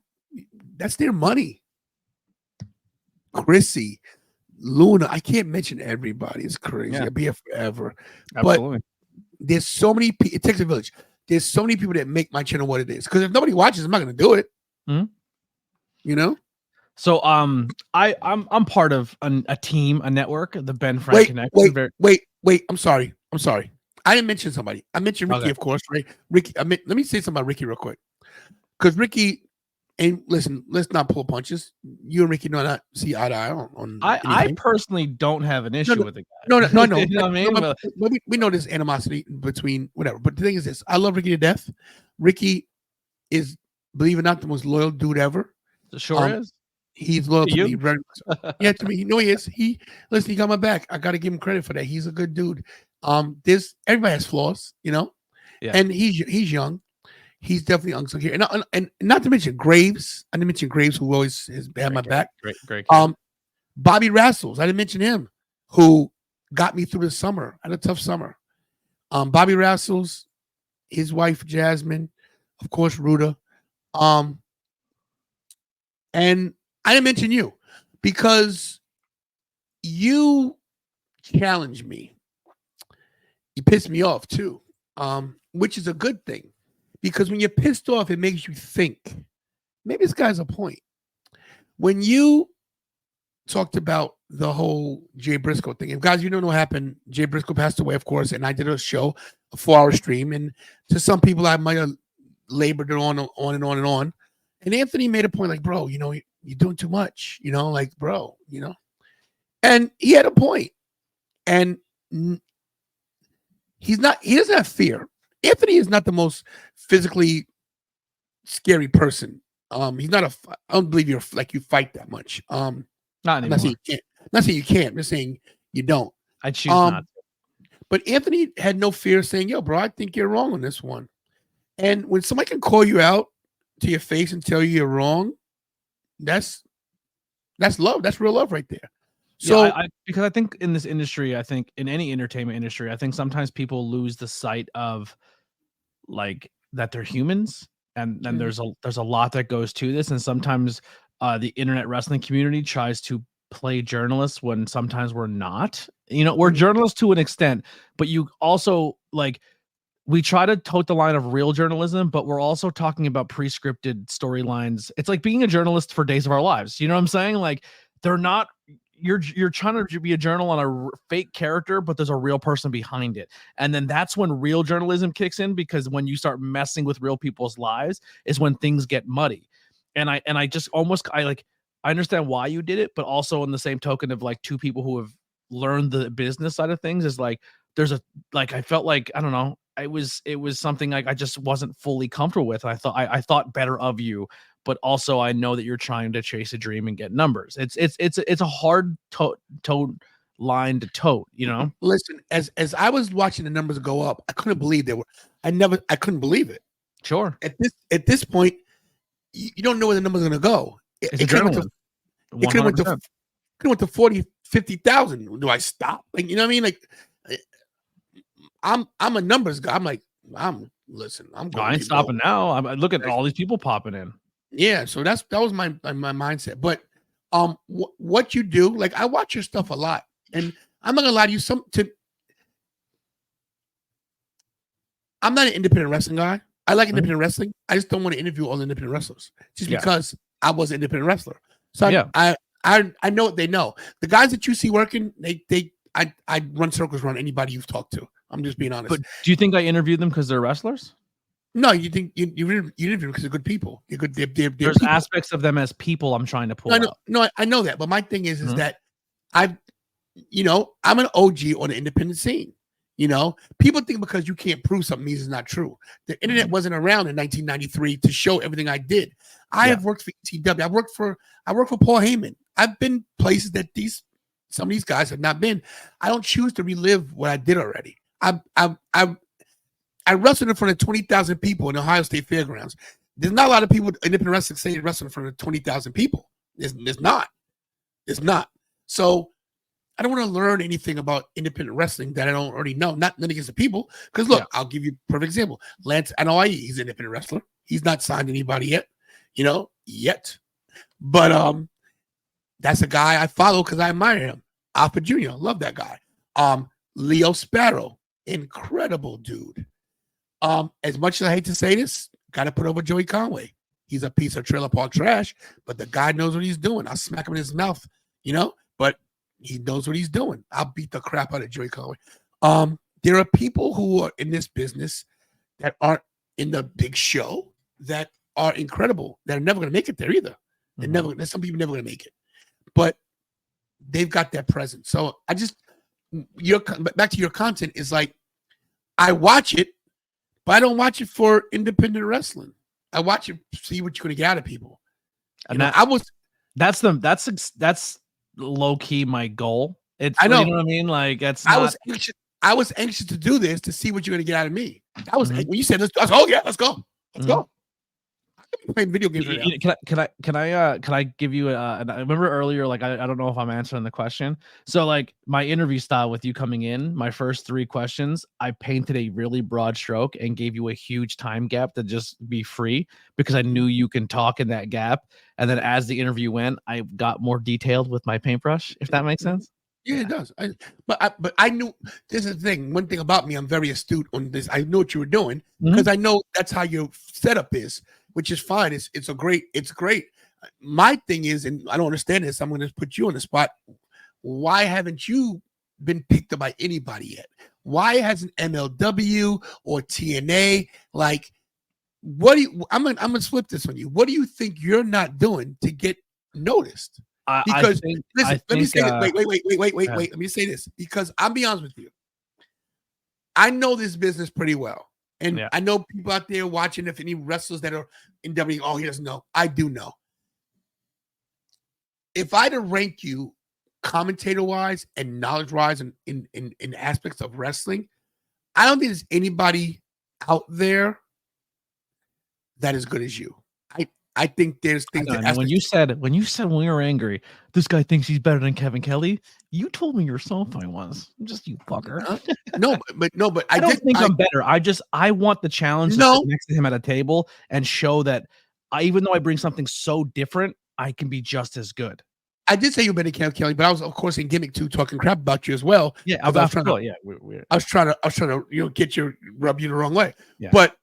that's their money. Chrissy, Luna, I can't mention everybody. It's crazy. Yeah. I'll be here forever. Absolutely. But there's so many people. It takes a village. There's so many people that make my channel what it is. Because if nobody watches, I'm not going to do it. Mhm. You know. So I'm part of a team, a network, the Ben Frank Connection. Wait. I'm sorry. I didn't mention somebody. I mentioned Ricky, Okay. of course, right? Ricky. Let me say something about Ricky real quick. Because Ricky, and listen, let's not pull punches. You and Ricky do not see eye to eye on I personally don't have an issue with the guy. No. You know what I mean? But we know there's animosity between whatever. But the thing is this: I love Ricky to death. Ricky is, believe it or not, the most loyal dude ever. It sure is. He's loyal to You? me very much. Yeah, to me. You know he is. He got my back. I got to give him credit for that. He's a good dude. Everybody has flaws, you know. Yeah. And he's young. He's definitely unsung here, and not to mention Graves. I didn't mention Graves, who always has had my back. Great. Bobby Rassels. I didn't mention him, who got me through the summer. I had a tough summer. Bobby Rassels, his wife Jasmine, of course, Ruda. And I didn't mention you because you challenged me. You pissed me off too, which is a good thing. Because when you're pissed off, it makes you think, maybe this guy's a point. When you talked about the whole Jay Briscoe thing, and guys, you don't know what happened. Jay Briscoe passed away, of course, and I did a show, a 4-hour stream, and to some people, I might have labored it on and on. And Anthony made a point like, bro, you know, you're doing too much, you know, like, bro, you know. And he had a point. And he doesn't have fear. Anthony is not the most physically scary person. He's not I don't believe you fight that much. Not anymore. I'm not saying you can't. I'm not saying you can't. I'm just saying you don't. I choose not to. But Anthony had no fear saying, yo, bro, I think you're wrong on this one. And when somebody can call you out to your face and tell you you're wrong, that's love. That's real love right there. So because I think in this industry, I think in any entertainment industry, I think sometimes people lose the sight of like that they're humans, and then there's a lot that goes to this, and sometimes the internet wrestling community tries to play journalists when sometimes we're not. You know, we're journalists to an extent, but you also like we try to tote the line of real journalism, but we're also talking about pre-scripted storylines. It's like being a journalist for Days of Our Lives. You know what I'm saying? Like they're not. You're trying to be a journal on a fake character, but there's a real person behind it. And then that's when real journalism kicks in, because when you start messing with real people's lives is when things get muddy. And I understand why you did it, but also in the same token of like two people who have learned the business side of things is like, I felt like, I don't know, it was something like I just wasn't fully comfortable with. I thought better of you, but also I know that you're trying to chase a dream and get numbers. It's a hard line to tote, you know. Listen, as I was watching the numbers go up, I couldn't believe I couldn't believe it. Sure. At this point, you don't know where the number's gonna go. It could have went to 40, 50,000. Do I stop? Like, you know what I mean? Like I'm a numbers guy. I'm like, listen, I'm going. I ain't stopping now. I'm looking at all these people popping in. Yeah, so that was my mindset. But what you do, like I watch your stuff a lot, and I'm not gonna lie to you. I'm not an independent wrestling guy. I like independent wrestling. I just don't want to interview all independent wrestlers just because I was an independent wrestler. So I know what they know. The guys that you see working, I run circles around anybody you've talked to. I'm just being honest. But do you think I interviewed them because they're wrestlers? No, you think you interview them because they're good people. They're good. There's people. Aspects of them as people I'm trying to pull out. No, I know that. But my thing is that I'm an OG on the independent scene. You know, people think because you can't prove something means it's not true. The internet wasn't around in 1993 to show everything I did. I have worked for ECW. I worked for Paul Heyman. I've been places that some of these guys have not been. I don't choose to relive what I did already. I wrestled in front of 20,000 people in Ohio State Fairgrounds. There's not a lot of people in independent wrestling say wrestling in front of 20,000 people. There's not. It's not. So I don't want to learn anything about independent wrestling that I don't already know. Not none against the people. Because look, I'll give you a perfect example. Lance Anoa'i, he's an independent wrestler. He's not signed anybody yet, yet. But that's a guy I follow because I admire him. Alpha Jr., love that guy. Leo Sparrow, incredible dude. As much as I hate to say this, gotta put over Joey Conway. He's a piece of trailer park trash, but the guy knows what he's doing. I'll smack him in his mouth, but he knows what he's doing. I'll beat the crap out of Joey Conway. There are people who are in this business that aren't in the big show that are incredible, that are never going to make it there either. There's some people never going to make it, but they've got that presence. So back to your content is like, I watch it, but I don't watch it for independent wrestling. I watch it to see what you're going to get out of people. And that's low key my goal. I know. You know what I mean? Like I was anxious to do this to see what you're going to get out of me. That was when you said, let's go. Let's go. Playing video games right now. Can I give you I remember earlier, like I don't know if I'm answering the question. So like my interview style with you coming in, my first 3 questions, I painted a really broad stroke and gave you a huge time gap to just be free because I knew you can talk in that gap. And then as the interview went, I got more detailed with my paintbrush, if that makes sense. Yeah, it does. But I knew this is the thing. One thing about me, I'm very astute on this. I knew what you were doing because I know that's how your setup is, which is fine. It's great. My thing is, and I don't understand this, I'm going to put you on the spot. Why haven't you been picked up by anybody yet? Why hasn't MLW or TNA like? What do you? I'm gonna flip this on you. What do you think you're not doing to get noticed? Because let me say this. Wait. Let me say this because I'll be honest with you. I know this business pretty well. And I know people out there watching, if any wrestlers that are in WWE, oh, he doesn't know. I do know. If I had to rank you commentator-wise and knowledge-wise in aspects of wrestling, I don't think there's anybody out there that is good as you. I think there's things that when you said when we were angry, this guy thinks he's better than Kevin Kelly. You told me yourself I was. Just you fucker. But I don't think I'm better. I want the challenge to sit next to him at a table and show that even though I bring something so different, I can be just as good. I did say you're better than Kevin Kelly, but I was of course in gimmick too, talking crap about you as well. Yeah, I was trying to get you rub you the wrong way. Yeah. But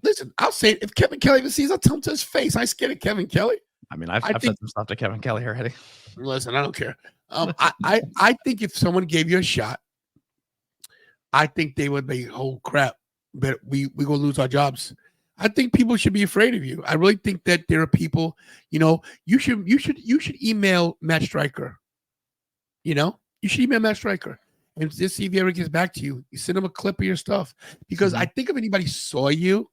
listen, I'll say it. If Kevin Kelly even sees, I'll tell him to his face. I ain't scared of Kevin Kelly. I mean, I've said some stuff to Kevin Kelly already. Listen, I don't care. I think if someone gave you a shot, I think they would be, oh crap, but we gonna lose our jobs. I think people should be afraid of you. I really think that there are people, you should email Matt Stryker. You should email Matt Stryker. And just see if he ever gets back to you. You send him a clip of your stuff. Because I think if anybody saw you,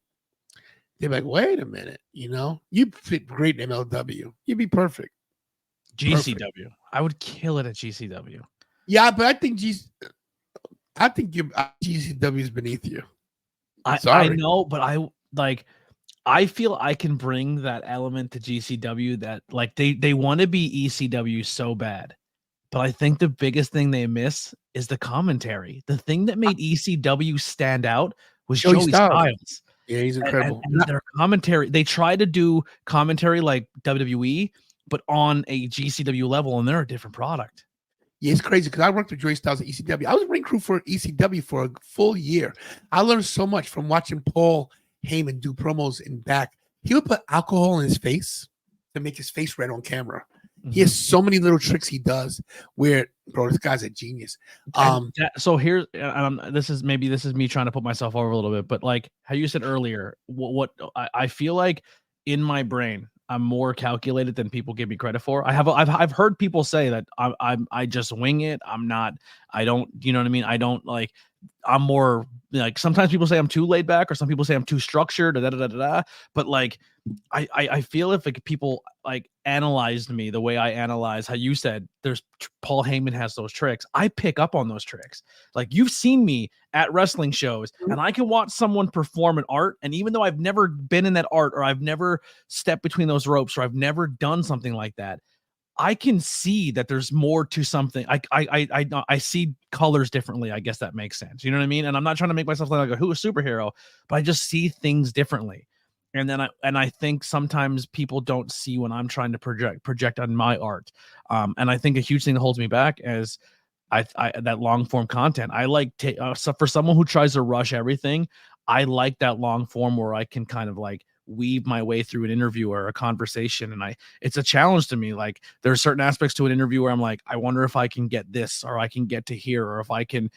they'd be like, wait a minute, you fit great in MLW. You'd be perfect. GCW. Perfect. I would kill it at GCW. Yeah, but I think GCW is beneath you. I know, but I feel I can bring that element to GCW that like they want to be ECW so bad. But I think the biggest thing they miss is the commentary. The thing that made ECW stand out was Joey Styles. Yeah, he's incredible. And their commentary, they try to do commentary like WWE, but on a GCW level, and they're a different product. Yeah, it's crazy because I worked with Joey Styles at ECW. I was ring crew for ECW for a full year. I learned so much from watching Paul Heyman do promos in back. He would put alcohol in his face to make his face red on camera. He has so many little tricks he does where, bro, this guy's a genius. So here's, this is me trying to put myself over a little bit, but like how you said earlier, what I feel like in my brain, I'm more calculated than people give me credit for. I've heard people say that I just wing it. I don't, you know what I mean? I'm more like sometimes people say I'm too laid back, or some people say I'm too structured, but like I feel if like people like analyzed me the way I analyze, how you said there's Paul Heyman has those tricks. I pick up on those tricks. Like you've seen me at wrestling shows, and I can watch someone perform an art, and even though I've never been in that art, or I've never stepped between those ropes, or I've never done something like that, I can see that there's more to something. I see colors differently. I guess that makes sense. You know what I mean? And I'm not trying to make myself look like a superhero, but I just see things differently. And then I think sometimes people don't see when I'm trying to project on my art. And I think a huge thing that holds me back is that long form content. I like so for someone who tries to rush everything, I like that long form where I can kind of like weave my way through an interview or a conversation. And it's a challenge to me. Like there are certain aspects to an interview where I'm like, I wonder if I can get this, or I can get to here, or if I can,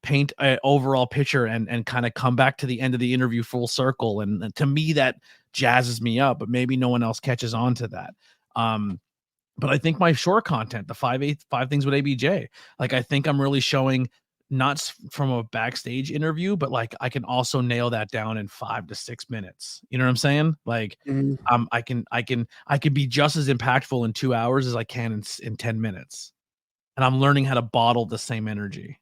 paint an overall picture and kind of come back to the end of the interview full circle. And to me, that jazzes me up, but maybe no one else catches on to that. But I think my short content, the 5 things with ABJ, like I think I'm really showing not from a backstage interview, but like I can also nail that down in 5 to 6 minutes. You know what I'm saying? Like I can be just as impactful in 2 hours as I can in 10 minutes. And I'm learning how to bottle the same energy.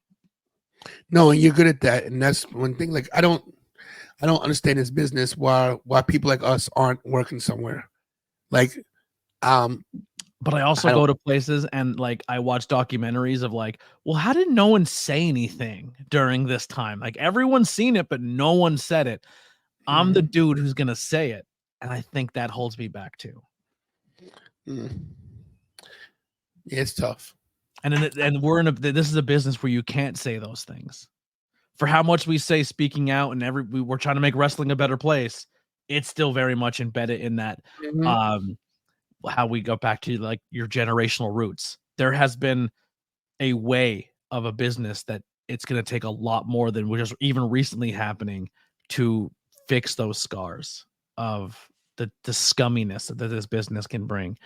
No, and you're good at that. And that's one thing. Like I don't understand this business why people like us aren't working somewhere. Like but I also go to places and like I watch documentaries of like, well, how did no one say anything during this time? Like everyone's seen it, but no one said it. I'm the dude who's gonna say it, and I think that holds me back too. Yeah, it's tough. And we're this is a business where you can't say those things. For how much we say speaking out and we're trying to make wrestling a better place, it's still very much embedded in that. How we go back to like your generational roots. There has been a way of a business that it's going to take a lot more than which is even recently happening to fix those scars of the scumminess that this business can bring.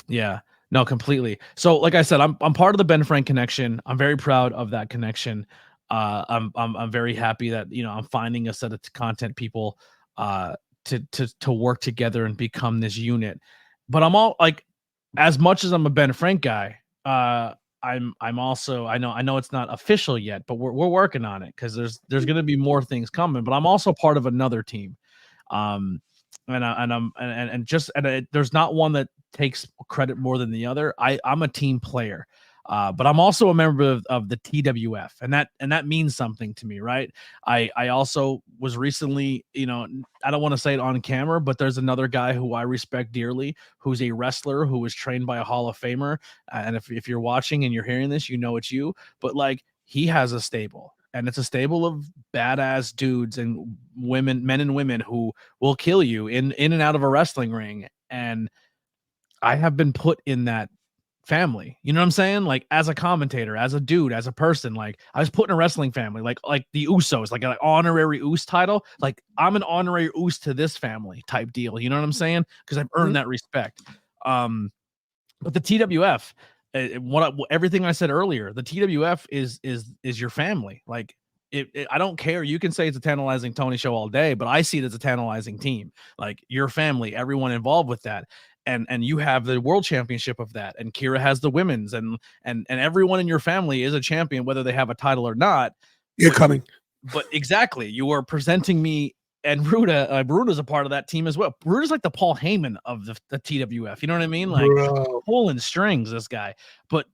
Yeah, no, completely. So like I said, I'm part of the Ben Frank connection. I'm very proud of that connection. I'm very happy that, I'm finding a set of content people, to work together and become this unit. But I'm all like, as much as I'm a Ben Frank guy, I'm also, I know it's not official yet, but we're working on it because there's going to be more things coming. But I'm also part of another team, there's not one that takes credit more than the other. I'm a team player. But I'm also a member of the TWF, and that means something to me, right? I also was recently, I don't want to say it on camera, but there's another guy who I respect dearly, who's a wrestler who was trained by a Hall of Famer. And if you're watching and you're hearing this, it's you. But like he has a stable, and it's a stable of badass dudes and women, men and women who will kill you in and out of a wrestling ring. And I have been put in that family, you know what I'm saying? Like as a commentator, as a dude, as a person, like I was put in a wrestling family, like the Usos, like an honorary Us title. Like I'm an honorary Us to this family type deal. You know what I'm saying? Because I've earned that respect. But the TWF, everything I said earlier, the TWF is your family. Like I don't care. You can say it's a Tantalizing Tony show all day, but I see it as a Tantalizing team. Like your family, everyone involved with that. And you have the world championship of that, and Kira has the women's, and everyone in your family is a champion, whether they have a title or not. You're coming, but exactly, you are presenting me, and Ruda's a part of that team as well. Ruda's like the Paul Heyman of the TWF. You know what I mean? Like pulling strings, this guy. But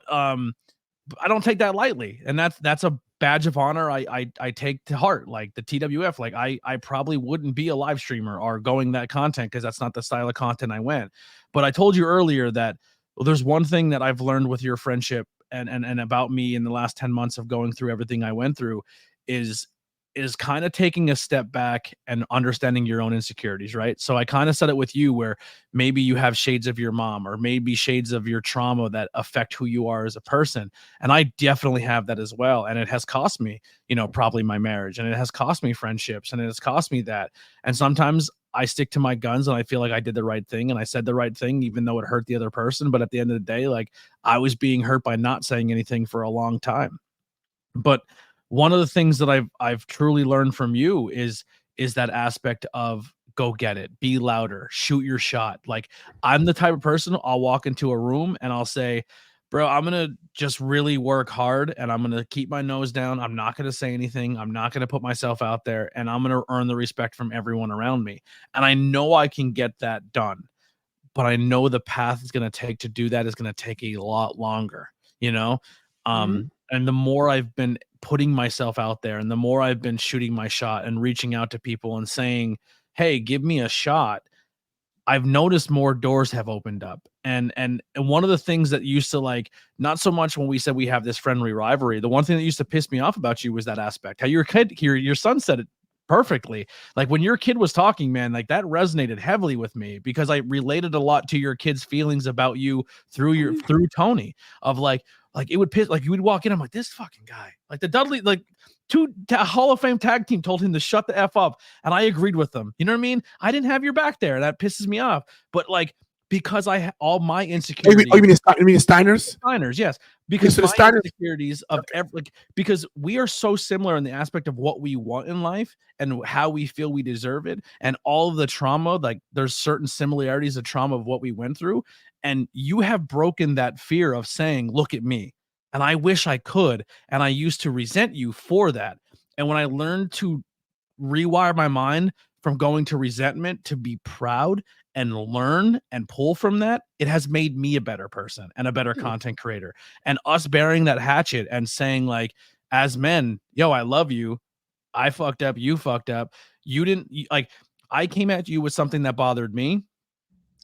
I don't take that lightly, and that's a badge of honor I take to heart. Like the TWF, like I probably wouldn't be a live streamer or going that content because that's not the style of content I went. But I told you earlier that there's one thing that I've learned with your friendship and about me in the last 10 months of going through everything I went through is kind of taking a step back and understanding your own insecurities, right? So I kind of said it with you where maybe you have shades of your mom or maybe shades of your trauma that affect who you are as a person. And I definitely have that as well. And it has cost me, probably my marriage, and it has cost me friendships, and it has cost me that. And sometimes I stick to my guns and I feel like I did the right thing and I said the right thing, even though it hurt the other person. But at the end of the day, like I was being hurt by not saying anything for a long time. But one of the things that I've truly learned from you is that aspect of go get it, be louder, shoot your shot. Like, I'm the type of person, I'll walk into a room and I'll say, bro, I'm gonna just really work hard and I'm gonna keep my nose down. I'm not gonna say anything. I'm not gonna put myself out there, and I'm gonna earn the respect from everyone around me. And I know I can get that done, but I know the path it's gonna take to do that is gonna take a lot longer, you know? And the more I've been putting myself out there and the more I've been shooting my shot and reaching out to people and saying, hey, give me a shot, I've noticed more doors have opened up. And one of the things that used to, like, not so much when we said we have this friendly rivalry, the one thing that used to piss me off about you was that aspect. How your kid here, your son said it perfectly. Like, when your kid was talking, man, like, that resonated heavily with me because I related a lot to your kid's feelings about you through Tony, of like it would piss, like, you would walk in, I'm like, this fucking guy, like the Dudley, like, Hall of Fame tag team told him to shut the F up. And I agreed with them. You know what I mean? I didn't have your back there. That pisses me off. But, like, because all my insecurities. Oh, you mean the Steiners? Steiners, yes. Because so my insecurities of because we are so similar in the aspect of what we want in life and how we feel we deserve it, and all of the trauma, like, there's certain similarities of trauma of what we went through. And you have broken that fear of saying, look at me. And I wish I could. And I used to resent you for that. And when I learned to rewire my mind from going to resentment to be proud and learn and pull from that, it has made me a better person and a better content creator. And us bearing that hatchet and saying, like, as men, yo, I love you. I fucked up. You fucked up. You didn't, like, I came at you with something that bothered me.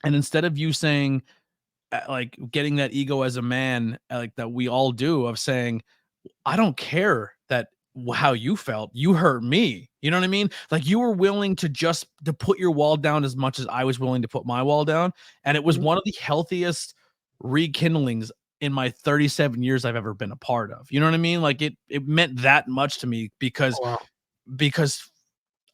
And instead of you saying, like, getting that ego as a man, like, that we all do, of saying, I don't care that how you felt, you hurt me. You know what I mean? Like, you were willing to put your wall down as much as I was willing to put my wall down. And it was one of the healthiest rekindlings in my 37 years I've ever been a part of. You know what I mean? Like, it meant that much to me because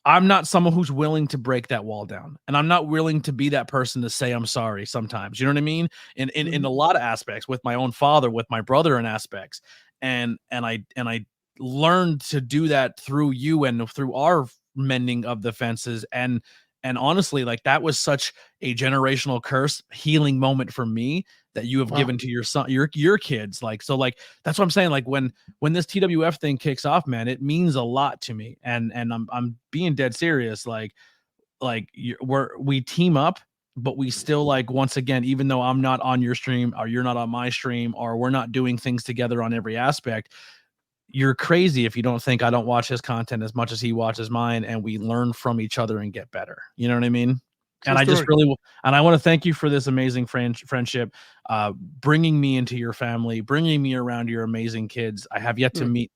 I'm not someone who's willing to break that wall down. And I'm not willing to be that person to say I'm sorry sometimes. You know what I mean? In a lot of aspects, with my own father, with my brother in aspects. And I learned to do that through you and through our mending of the fences. And honestly, like, that was such a generational curse healing moment for me that you have given to your son, your kids. Like, so, like, that's what I'm saying. Like, when this TWF thing kicks off, man, it means a lot to me. And I'm being dead serious. Like we team up, but we still, like, once again, even though I'm not on your stream or you're not on my stream, or we're not doing things together on every aspect, you're crazy if you don't think I don't watch his content as much as he watches mine, and we learn from each other and get better. You know what I mean? And I just really, and I want to thank you for this amazing friendship, bringing me into your family, bringing me around your amazing kids. I have yet to meet,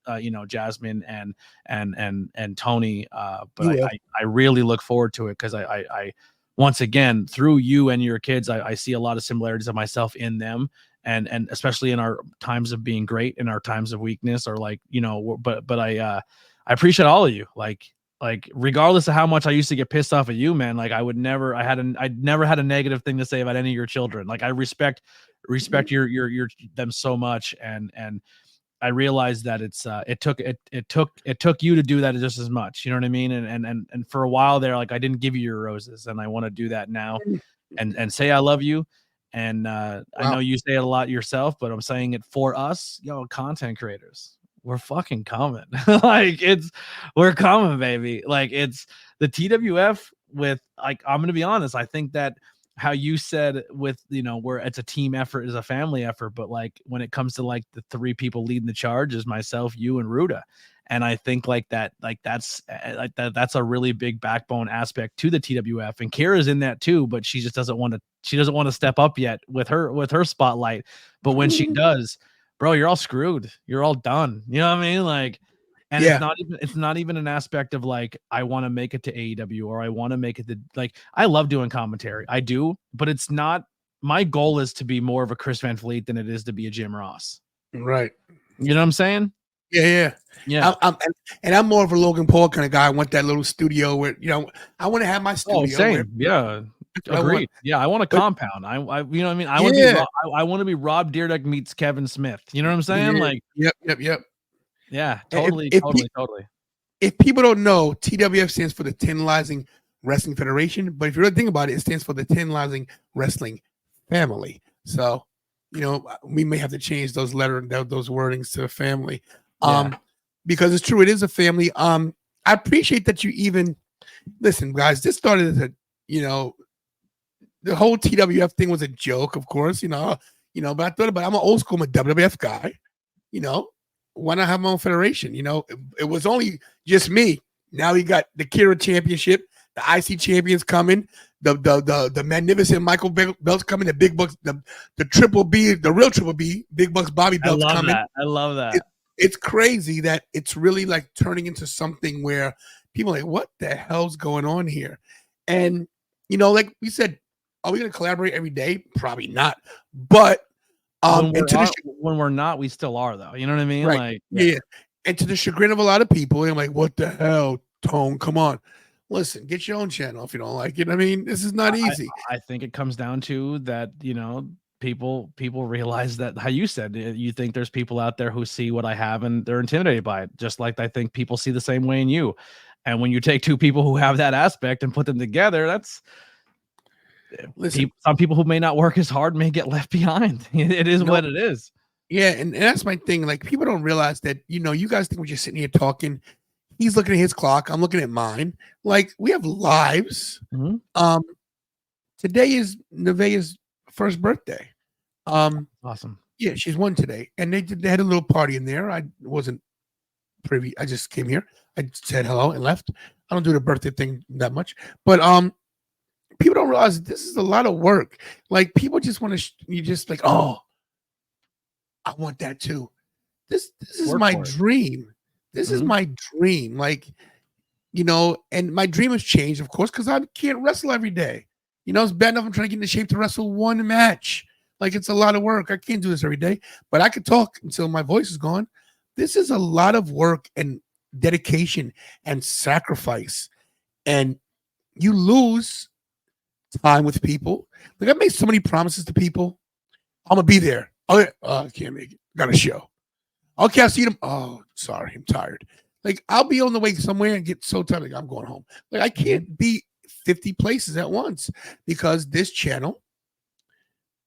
Jasmine and Tony, but I really look forward to it, because I once again, through you and your kids, I see a lot of similarities of myself in them. And especially in our times of being great, in our times of weakness, or, like, but I appreciate all of you. Like, regardless of how much I used to get pissed off at you, man, like, I'd never had a negative thing to say about any of your children. Like, I respect your them so much. And I realized that it took you to do that just as much. You know what I mean? And for a while there, like, I didn't give you your roses, and I want to do that now and say I love you. And I know you say it a lot yourself, but I'm saying it for us, content creators. We're fucking coming. Like, we're coming, baby. Like, it's the TWF with, like, I'm going to be honest. I think that how you said with, where it's a team effort, is a family effort. But, like, when it comes to, like, the three people leading the charge is myself, you, and Ruda. And I think that's a really big backbone aspect to the TWF. And Kira's in that too, but she just doesn't want to step up yet with her spotlight. But when she does, bro, you're all screwed. You're all done. You know what I mean? Like, and it's not even an aspect of, like, I want to make it to AEW, or I want to make it to, like, I love doing commentary. I do, but it's not, my goal is to be more of a Chris Van Fleet than it is to be a Jim Ross. Right. You know what I'm saying? Yeah. I'm more of a Logan Paul kind of guy. I want that little studio where, I want to have my studio. Oh, same. Agreed. I want a compound. I you know what I mean? I want to be Rob Dyrdek meets Kevin Smith. You know what I'm saying? Yeah. Like, yep. Yeah, If, totally, if, totally, totally. if people don't know, TWF stands for the Tantalizing Wrestling Federation. But if you really think about it, it stands for the Tantalizing Wrestling Family. So, we may have to change those those wordings to family. Yeah. Because it's true, it is a family. I appreciate that you even listen, guys. This started as the whole TWF thing was a joke, of course, but I thought about it. I'm an old school, I'm a WWF guy, why not have my own federation? It was only just me. Now we got the Kira Championship, the IC champions coming, the magnificent Michael belts coming, the big bucks, the Triple B, the real Triple B, Big Bucks Bobby belts coming. I love that. It's crazy that it's really like turning into something where people are like, what the hell's going on here? And like we said, are we going to collaborate every day? Probably not. But when we're not, we still are, though. You know what I mean? Right. Like, yeah. And to the chagrin of a lot of people, I'm like, what the hell, Tone? Come on. Listen, get your own channel if you don't like it. I mean, this is not easy. I think it comes down to that, people realize that, how you said, you think there's people out there who see what I have and they're intimidated by it. Just like I think people see the same way in you. And when you take two people who have that aspect and put them together, that's some people who may not work as hard may get left behind. It is what it is. Yeah, and that's my thing. Like, people don't realize that, you guys think we're just sitting here talking. He's looking at his clock. I'm looking at mine. Like, we have lives. Mm-hmm. Today is Nevaeh's first birthday. Awesome. Yeah, she's 1 today. And they had a little party in there. I wasn't privy. I just came here. I said hello and left. I don't do the birthday thing that much. But people don't realize this is a lot of work. Like, people just want to, you just like, oh, I want that too. This is my dream. This is my dream. Like, and my dream has changed, of course, because I can't wrestle every day. It's bad enough I'm trying to get into shape to wrestle one match. Like, it's a lot of work. I can't do this every day, but I could talk until my voice is gone. This is a lot of work and dedication and sacrifice. And you lose time with people. Like, I made so many promises to people. I'm gonna be there. Oh, I can't make it. Got a show. Okay, I'll see them. Oh, sorry, I'm tired. Like, I'll be on the way somewhere and get so tired. Like, I'm going home. Like, I can't be 50 places at once because this channel,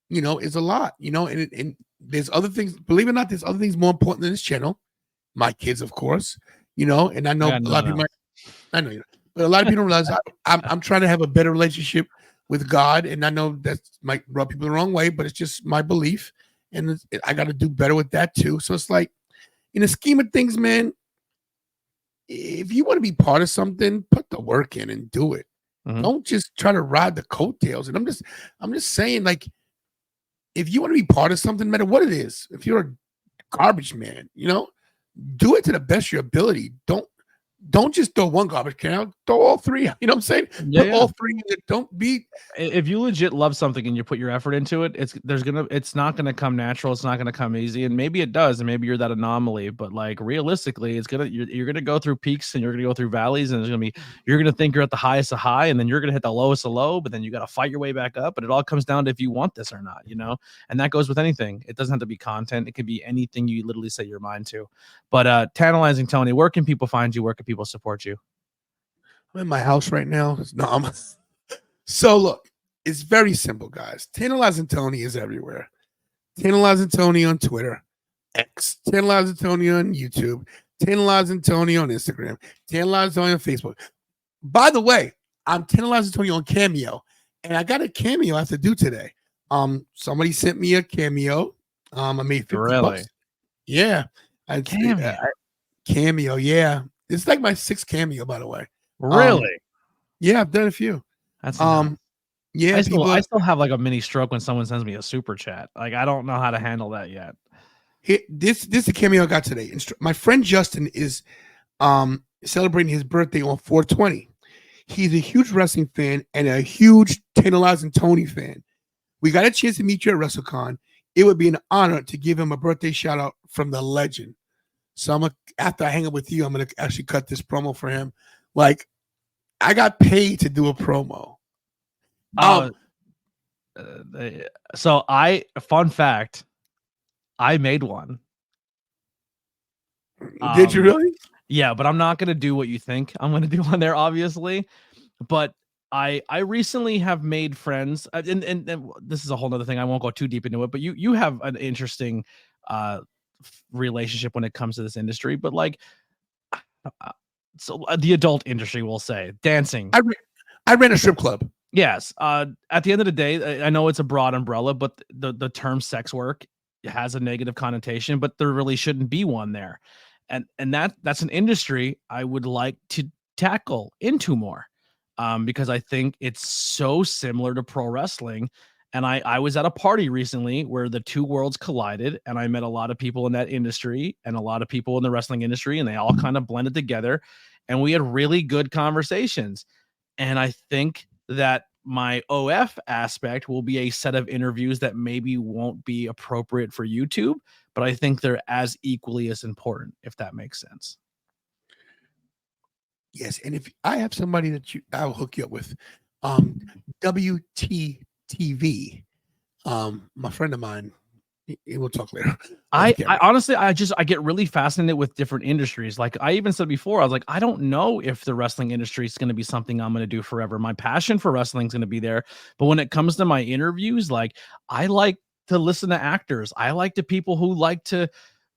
is a lot. And there's other things. Believe it or not, there's other things more important than this channel. My kids, of course. And I know a lot of people. I know, but a lot of people don't realize I'm trying to have a better relationship with God, and I know that might rub people the wrong way, but it's just my belief, and I got to do better with that too. So it's like, in the scheme of things, man, if you want to be part of something, put the work in and do it. Mm-hmm. Don't just try to ride the coattails. And I'm just saying, like, if you want to be part of something, no matter what it is, if you're a garbage man, do it to the best of your ability. Don't just throw one garbage can out, throw all three. You know what I'm saying? Yeah, all three. Don't be. If you legit love something and you put your effort into it, it's not gonna come natural. It's not gonna come easy. And maybe it does, and maybe you're that anomaly. But like, realistically, you're gonna go through peaks and you're gonna go through valleys, and you're gonna think you're at the highest of high, and then you're gonna hit the lowest of low. But then you gotta fight your way back up. But it all comes down to if you want this or not, And that goes with anything. It doesn't have to be content. It could be anything you literally set your mind to. But Tantalizing Tony, where can people find you? Where can people support you? I'm in my house right now. No, so look, it's very simple, guys. Tantalizing Tony is everywhere. Tantalizing Tony on Twitter, X, Tantalizing Tony on YouTube, Tantalizing Tony on Instagram, Tantalizing Tony on Facebook. By the way, I'm Tantalizing Tony on Cameo, and I got a cameo I have to do today. Somebody sent me a cameo. I made $50. Yeah, cameo. Yeah, it's like my 6th cameo, by the way. Really? Yeah, I've done a few. That's yeah. I still have like a mini stroke when someone sends me a super chat. Like, I don't know how to handle that yet. This is the cameo I got today. My friend Justin is celebrating his birthday on 4/20. He's a huge wrestling fan and a huge Tantalizing Tony fan. We got a chance to meet you at WrestleCon. It would be an honor to give him a birthday shout out from the legend. So after I hang up with you, I'm gonna actually cut this promo for him. Like, I got paid to do a promo. So fun fact, I made one. Did you really? Yeah, but I'm not going to do what you think I'm going to do on there, obviously. But I recently have made friends, and this is a whole nother thing. I won't go too deep into it, but you have an interesting relationship when it comes to this industry. But like, the adult industry, we'll say, dancing. I ran a strip club. Yes. At the end of the day, I know it's a broad umbrella, but the term sex work has a negative connotation, but there really shouldn't be one there. And that's an industry I would like to tackle into more, because I think it's so similar to pro wrestling. And I was at a party recently where the two worlds collided, and I met a lot of people in that industry and a lot of people in the wrestling industry, and they all kind of blended together, and we had really good conversations. And I think that my OF aspect will be a set of interviews that maybe won't be appropriate for YouTube, but I think they're as equally as important, if that makes sense. Yes, and if I have somebody that I'll hook you up with, WTTV, my friend of mine, we'll talk later. I honestly, I get really fascinated with different industries. Like I even said before, I was like, I don't know if the wrestling industry is going to be something I'm going to do forever. My passion for wrestling is going to be there. But when it comes to my interviews, like I like to listen to actors. I like to people who like to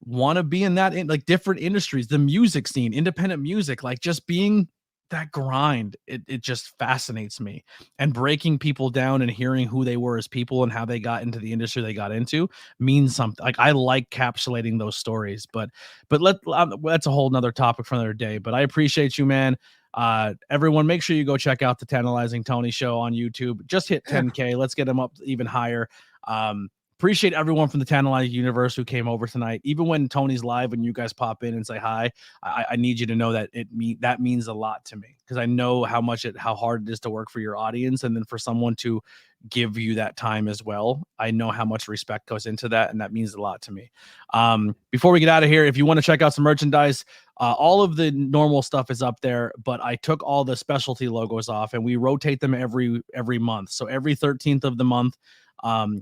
want to be in that, like different industries, the music scene, independent music, like just being that grind. It just fascinates me, and breaking people down and hearing who they were as people and how they got into the industry they got into means something. Like I like capsulating those stories, but that's a whole nother topic for another day. But I appreciate you, man. Everyone, make sure you go check out the Tantalizing Tony show on YouTube. Just hit 10K. Let's get them up even higher. Appreciate everyone from the Tantalizing universe who came over tonight. Even when Tony's live and you guys pop in and say hi, I need you to know that that means a lot to me, because I know how hard it is to work for your audience, and then for someone to give you that time as well. I know how much respect goes into that, and that means a lot to me. Before we get out of here, if you want to check out some merchandise, all of the normal stuff is up there, but I took all the specialty logos off, and we rotate them every month. So every 13th of the month,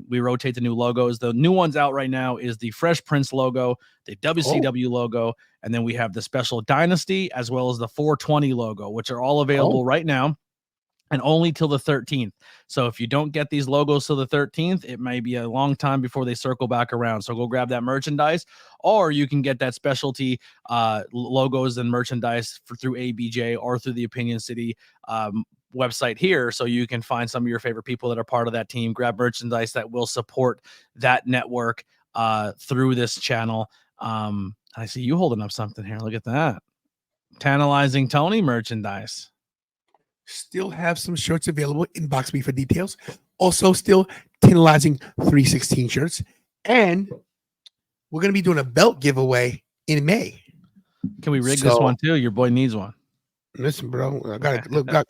we rotate the new logos. The new ones out right now is the Fresh Prince logo, the WCW logo, and then we have the Special Dynasty as well as the 420 logo, which are all available right now and only till the 13th. So if you don't get these logos till the 13th, it may be a long time before they circle back around. So go grab that merchandise, or you can get that specialty logos and merchandise through ABJ or through the Opinion City website here, so you can find some of your favorite people that are part of that team. Grab merchandise that will support that network through this channel. I see you holding up something here. Look at that. Tantalizing Tony merchandise. Still have some shirts available. Inbox me for details. Also, still Tantalizing 316 shirts. And we're going to be doing a belt giveaway in May. Can we rig this one too? Your boy needs one. Listen, bro, I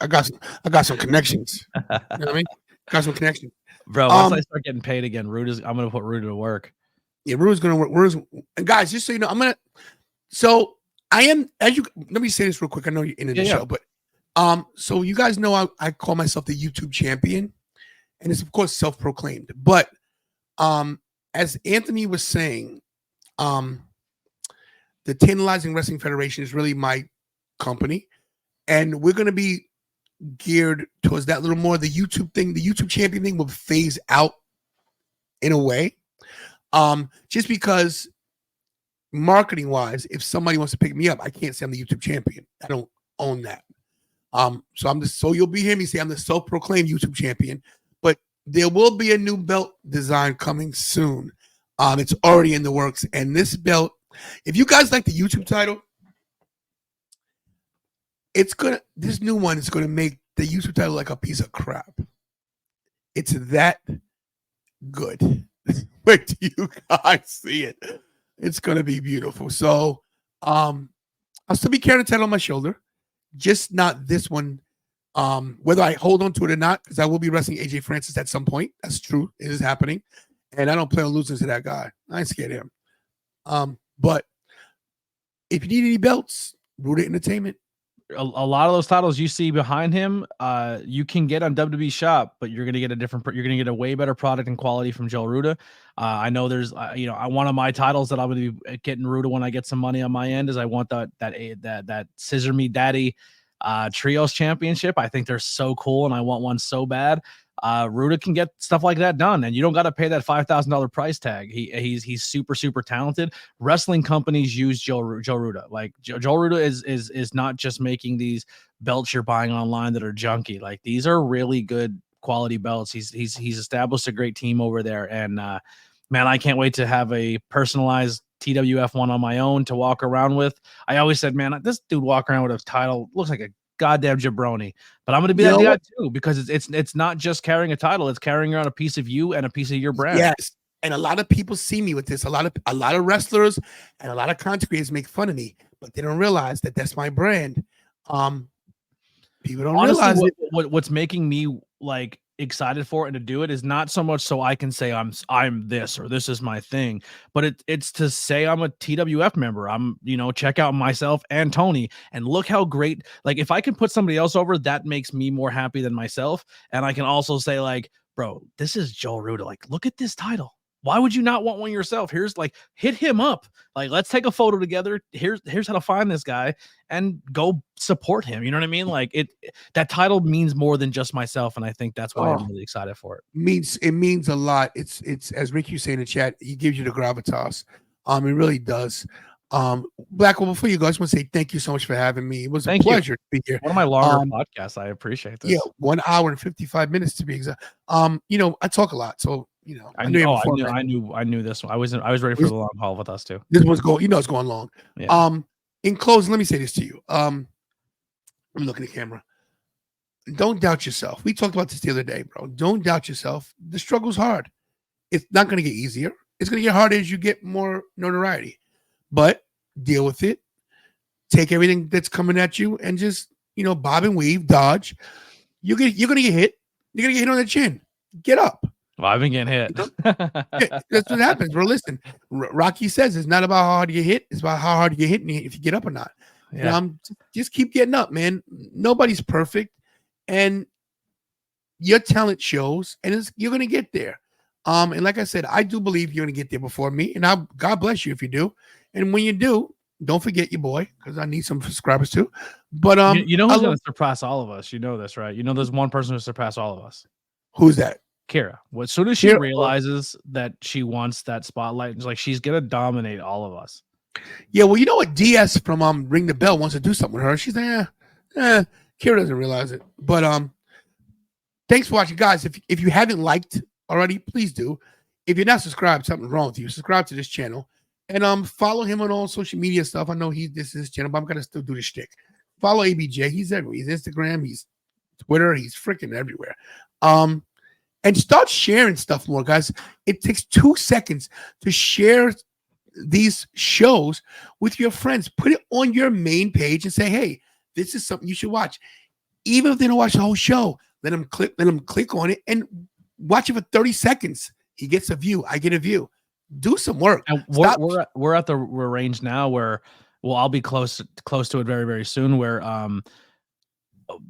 got some connections. You know what I mean? Got some connections. Bro, once I start getting paid again, I'm going to put Rude to work. Yeah, Rude's going to work. And guys, just so you know, let me say this real quick. I know you're into the show, but so you guys know I call myself the YouTube champion, and it's of course self-proclaimed. But as Anthony was saying, the Tantalizing Wrestling Federation is really my company, and we're going to be geared towards that a little more. The YouTube thing, the YouTube champion thing will phase out in a way, just because marketing wise, if somebody wants to pick me up, I can't say I'm the YouTube champion. I don't own that. So you'll be hearing me say I'm the self-proclaimed YouTube champion, but there will be a new belt design coming soon. It's already in the works, and this belt, if you guys like the YouTube title, this new one is gonna make the YouTube title like a piece of crap. It's that good. Wait till you guys see it. It's gonna be beautiful. So I'll still be carrying the title on my shoulder, just not this one. Whether I hold on to it or not, because I will be wrestling AJ Francis at some point. That's true. It is happening. And I don't plan on losing to that guy. I ain't scared of him. But if you need any belts, Rude Entertainment, a lot of those titles you see behind him, you can get on WWE Shop, but you're gonna get you're gonna get a way better product and quality from Joe Ruda. I know there's, one of my titles that I'm gonna be getting Ruda when I get some money on my end is I want that Scissor Me Daddy Trios Championship. I think they're so cool, and I want one so bad. Ruda can get stuff like that done, and you don't got to pay that $5,000 price tag. He's super, super talented. Wrestling companies use Joe Ruda. Like Joe Ruda is not just making these belts you're buying online that are junky. Like these are really good quality belts. He's established a great team over there, and man, I can't wait to have a personalized TWF one on my own to walk around with. I always said, man, this dude walk around with a title looks like a goddamn jabroni, but I'm going to be that guy too, because it's not just carrying a title, it's carrying around a piece of you and a piece of your brand. Yes. And a lot of people see me with this. A lot of wrestlers and a lot of content creators make fun of me, but they don't realize that that's my brand. People don't realize what's making me like excited for it and to do it is not so much so I can say I'm this or this is my thing, but it's to say I'm a TWF member. I'm, check out myself and Tony and look how great, like if I can put somebody else over, that makes me more happy than myself. And I can also say like, bro, this is Joe Ruda. Like, look at this title. Why would you not want one yourself? Here's like, hit him up. Like, let's take a photo together. Here's how to find this guy and go support him. You know what I mean? Like that title means more than just myself. And I think that's why I'm really excited for it. It means a lot. It's as Ricky was saying in the chat, he gives you the gravitas. It really does. Blackwell, before you go, I just want to say thank you so much for having me. It was a pleasure to be here. One of my longer podcasts. I appreciate this. Yeah, 1 hour and 55 minutes to be exact. I talk a lot, so I knew this one. I was ready for the long haul with us too. This one's going, it's going long. Yeah. In closing, let me say this to you. I'm looking at the camera. Don't doubt yourself. We talked about this the other day, bro. Don't doubt yourself. The struggle's hard. It's not going to get easier. It's going to get harder as you get more notoriety. But deal with it. Take everything that's coming at you and just, bob and weave, dodge. You're going to get hit. You're going to get hit on the chin. Get up. Well, I've been getting hit. That's what happens, bro. Listen, Rocky says it's not about how hard you get hit. It's about how hard you get hit and if you get up or not. Yeah. Just keep getting up, man. Nobody's perfect. And your talent shows, and you're going to get there. And like I said, I do believe you're going to get there before me. And God bless you if you do. And when you do, don't forget your boy, because I need some subscribers too. But who's going to surpass all of us? You know this, right? There's one person who surpass all of us. Who's that? Kira. As soon as she realizes that she wants that spotlight, it's like she's gonna dominate all of us. Yeah, well, you know what? DS from Ring the Bell wants to do something with her. She's like, Kira doesn't realize it. But thanks for watching, guys. If you haven't liked already, please do. If you're not subscribed, something's wrong with you. Subscribe to this channel and follow him on all social media stuff. I know this is his channel, but I'm gonna still do the shtick. Follow ABJ. He's everywhere. He's Instagram. He's Twitter. He's freaking everywhere. And start sharing stuff more, guys. It takes 2 seconds to share these shows with your friends. Put it on your main page and say, hey, this is something you should watch. Even if they don't watch the whole show, let them click on it and watch it for 30 seconds. He gets a view. I get a view. Do some work. And we're at the range now where, I'll be close to it very, very soon, where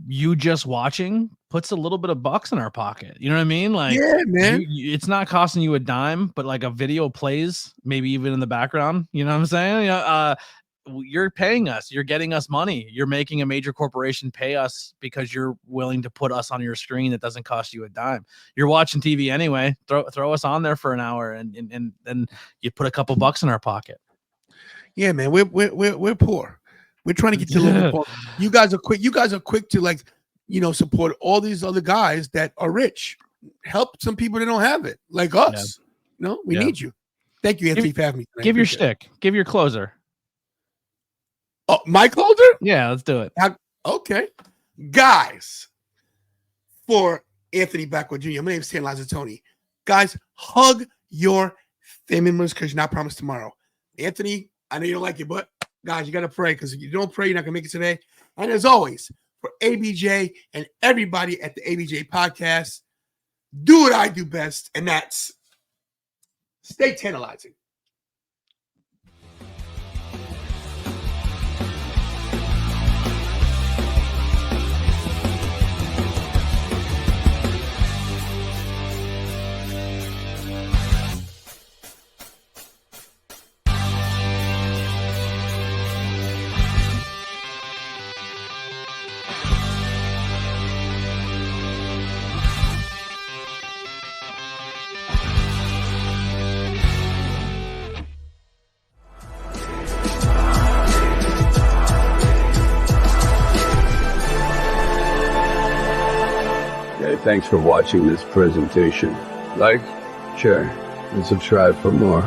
you just watching puts a little bit of bucks in our pocket. You know what I mean? Like, yeah, man. It's not costing you a dime, but like a video plays, maybe even in the background. You know what I'm saying? You're paying us. You're getting us money. You're making a major corporation pay us because you're willing to put us on your screen that doesn't cost you a dime. You're watching TV anyway. Throw us on there for an hour, and then you put a couple bucks in our pocket. Yeah, man. We're poor. We're trying to get to a little bit. You guys are quick. You guys are quick to support all these other guys that are rich. Help some people that don't have it, like us. Yeah. We need you. Thank you, Anthony, for having me tonight. Give your shtick. Give your closer. Oh, my closer? Yeah, let's do it. Okay. Guys, for Anthony Blackwell Jr., my name is Tantalizing Tony. Guys, hug your family members because you're not promised tomorrow. Anthony, I know you don't like it, but guys, you got to pray, because if you don't pray, you're not going to make it today. And as always, for ABJ and everybody at the ABJ Podcast, do what I do best, and that's stay tantalizing. Thanks for watching this presentation. Like, share, and subscribe for more.